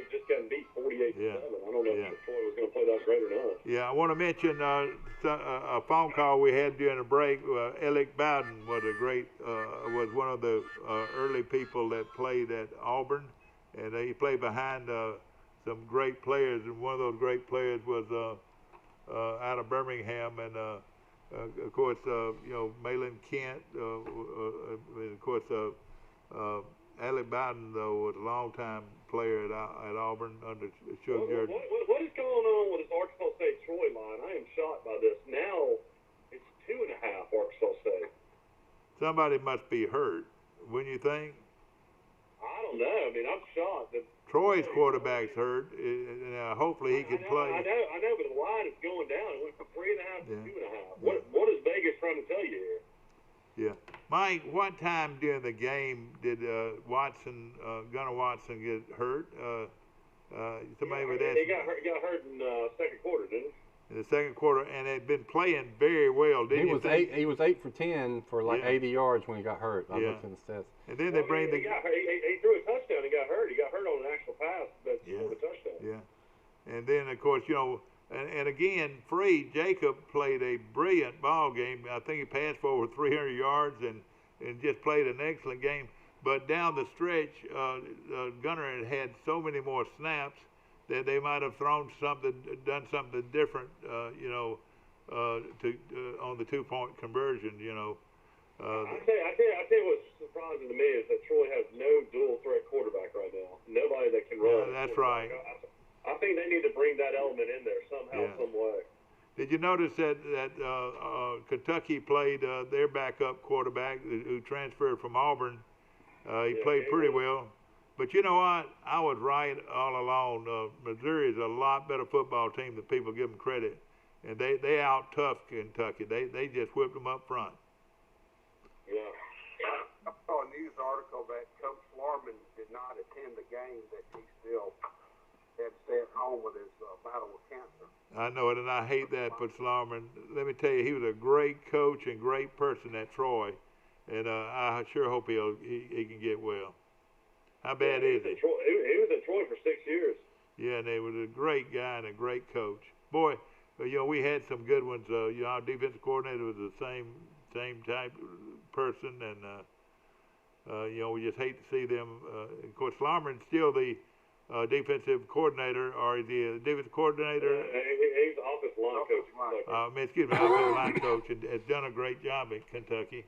just got beat 48-7. I don't know if Troy was going to play that out great or not. Yeah, I want to mention a phone call we had during the break. Alec Bowden was was one of the early people that played at Auburn, and he played behind some great players, and one of those great players was out of Birmingham, and of course, Malin Kent, and of course, Alec Bowden, though, was a long-time player at Auburn under Suge Jordan. What is going on with this Arkansas State Troy line? I am shocked by this. Now it's 2.5 Arkansas State. Somebody must be hurt, wouldn't you think? I don't know. I mean, I'm shocked that Troy's quarterback's hurt. Hopefully he can play. I know, but the line is going down. It went from 3.5 to 2.5. Yeah. What is Vegas trying to tell you here? Yeah, Mike. What time during the game did Gunnar Watson get hurt? Somebody with that. He got hurt in the second quarter, didn't he? In the second quarter, and had been playing very well. Didn't you think? He was 8 for 10 for like 80 yards when he got hurt. I looked in the stats. And then they bring he threw a touchdown. He got hurt. He got hurt on an actual pass, but scored a touchdown. Yeah, and then of course and again, Freed Jacob played a brilliant ball game. I think he passed for over 300 yards and just played an excellent game. But down the stretch, Gunnar had so many more snaps that they might have done something different, on the 2-point conversion. I tell you what's surprising to me is that Troy has no dual threat quarterback right now. Nobody that can run. Yeah, that's right. I think they need to bring that element in there somehow, some way. Did you notice that Kentucky played their backup quarterback who transferred from Auburn? He played pretty well. But you know what? I was right all along. Missouri is a lot better football team than people give them credit. And they out-toughed Kentucky. They just whipped them up front. Yeah. I saw a news article that Coach Larman did not attend the game, that he still had to stay at home with his battle with cancer. I know it, and I hate that for Slarman. Let me tell you, he was a great coach and great person at Troy, and I sure hope he can get well. How bad is he? He was at Troy for 6 years. Yeah, and he was a great guy and a great coach. Boy, we had some good ones. Our defensive coordinator was the same type person, and we just hate to see them. Of course, Slarman's still the defensive coordinator, or is he a defensive coordinator? He's the offensive line coach. Excuse me, offensive line coach, and has done a great job at Kentucky.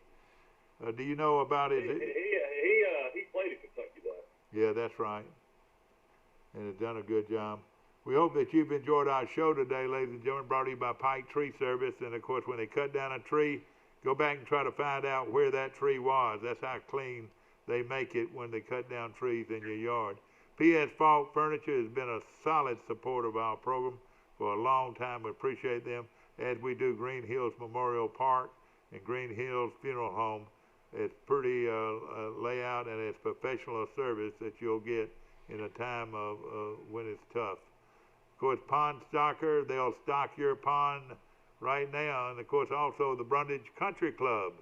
Do you know about it? He played at Kentucky, though. Yeah, that's right, and has done a good job. We hope that you've enjoyed our show today, ladies and gentlemen, brought to you by Pike Tree Service. And of course, when they cut down a tree, go back and try to find out where that tree was. That's how clean they make it when they cut down trees in your yard. P.S. Falk Furniture has been a solid supporter of our program for a long time. We appreciate them, as we do Green Hills Memorial Park and Green Hills Funeral Home. It's pretty layout, and it's professional service that you'll get in a time of when it's tough. Of course, Pond Stocker, they'll stock your pond right now. And of course, also the Brundage Country Club,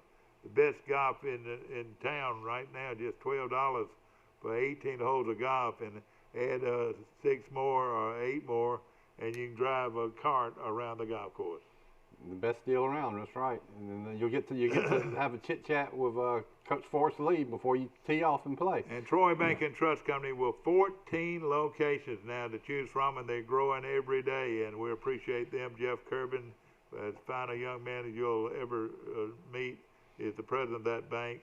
the best golf in town right now, just $12 for 18 holes of golf, and add 6 more or 8 more, and you can drive a cart around the golf course. The best deal around, that's right. And then you'll get to have a chit chat with Coach Forrest Lee before you tee off and play. And Troy Bank and Trust Company with 14 locations now to choose from, and they're growing every day. And we appreciate them. Jeff Kerbin, as fine a young man as you'll ever meet, is the president of that bank.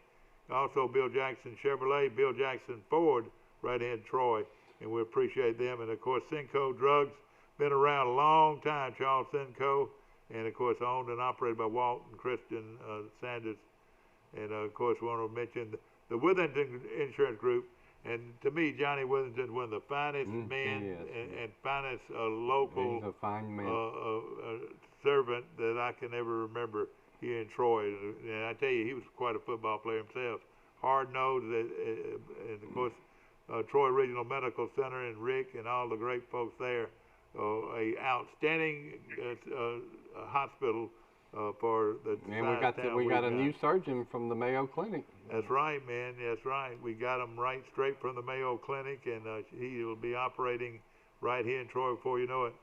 Also, Bill Jackson Chevrolet, Bill Jackson Ford, right in Troy, and we appreciate them. And of course, Cinco Drugs, been around a long time, Charles Cinco. And, of course, owned and operated by Walt and Kristen Sanders. And, of course, we want to mention the Withington Insurance Group. And to me, Johnny Withington is one of the finest men and finest local He's a fine man. servant that I can ever remember here in Troy. And I tell you, he was quite a football player himself. Hard-nosed. And, of course, Troy Regional Medical Center and Rick and all the great folks there. A outstanding hospital for the and we got a new surgeon from the Mayo Clinic. That's right, man. That's right. We got him right straight from the Mayo Clinic, and he will be operating right here in Troy before you know it.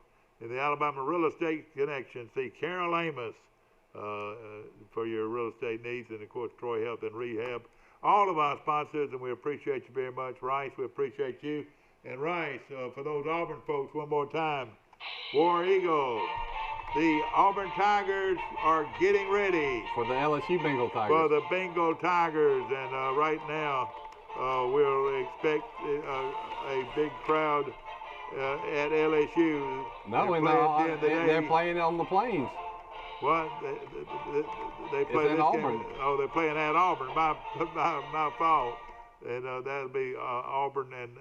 In the Alabama Real Estate Connection, see Carol Amos for your real estate needs, and of course Troy Health and Rehab. All of our sponsors, and we appreciate you very much. Rice, we appreciate you. And Rice, for those Auburn folks, one more time, War Eagle. The Auburn Tigers are getting ready for the LSU Bengal Tigers. For the Bengal Tigers, and right now we'll expect a big crowd at LSU. They're playing on the Plains. What? They play it's in this Auburn. game? Oh, they're playing at Auburn. My fault. And that'll be Auburn and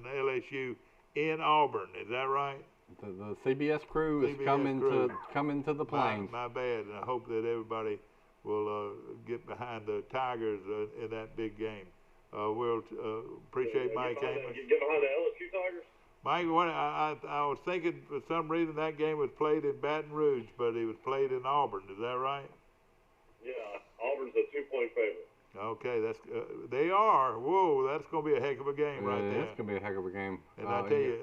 LSU in Auburn. Is that right? The CBS crew is coming to the Plains. My bad. And I hope that everybody will get behind the Tigers in that big game. We'll appreciate Mike Amos. Get behind the LSU Tigers? Mike, I was thinking for some reason that game was played in Baton Rouge, but it was played in Auburn. Is that right? Yeah, Auburn's a 2-point favorite. Okay, that's they are. Whoa, that's going to be a heck of a game right there. It's going to be a heck of a game. And I tell you,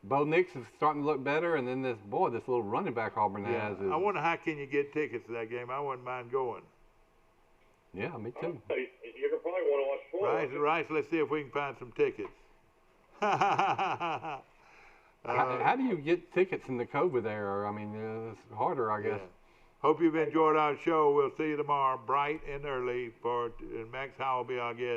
Bo Nix is starting to look better, and then this little running back Auburn has. I wonder how can you get tickets to that game. I wouldn't mind going. Yeah, me too. You're going to probably want to watch Troy. Rice, let's see if we can find some tickets. How do you get tickets in the COVID era? I mean, it's harder, I guess. Yeah. Hope you've enjoyed our show. We'll see you tomorrow, bright and early, and Max Howell will be our guest.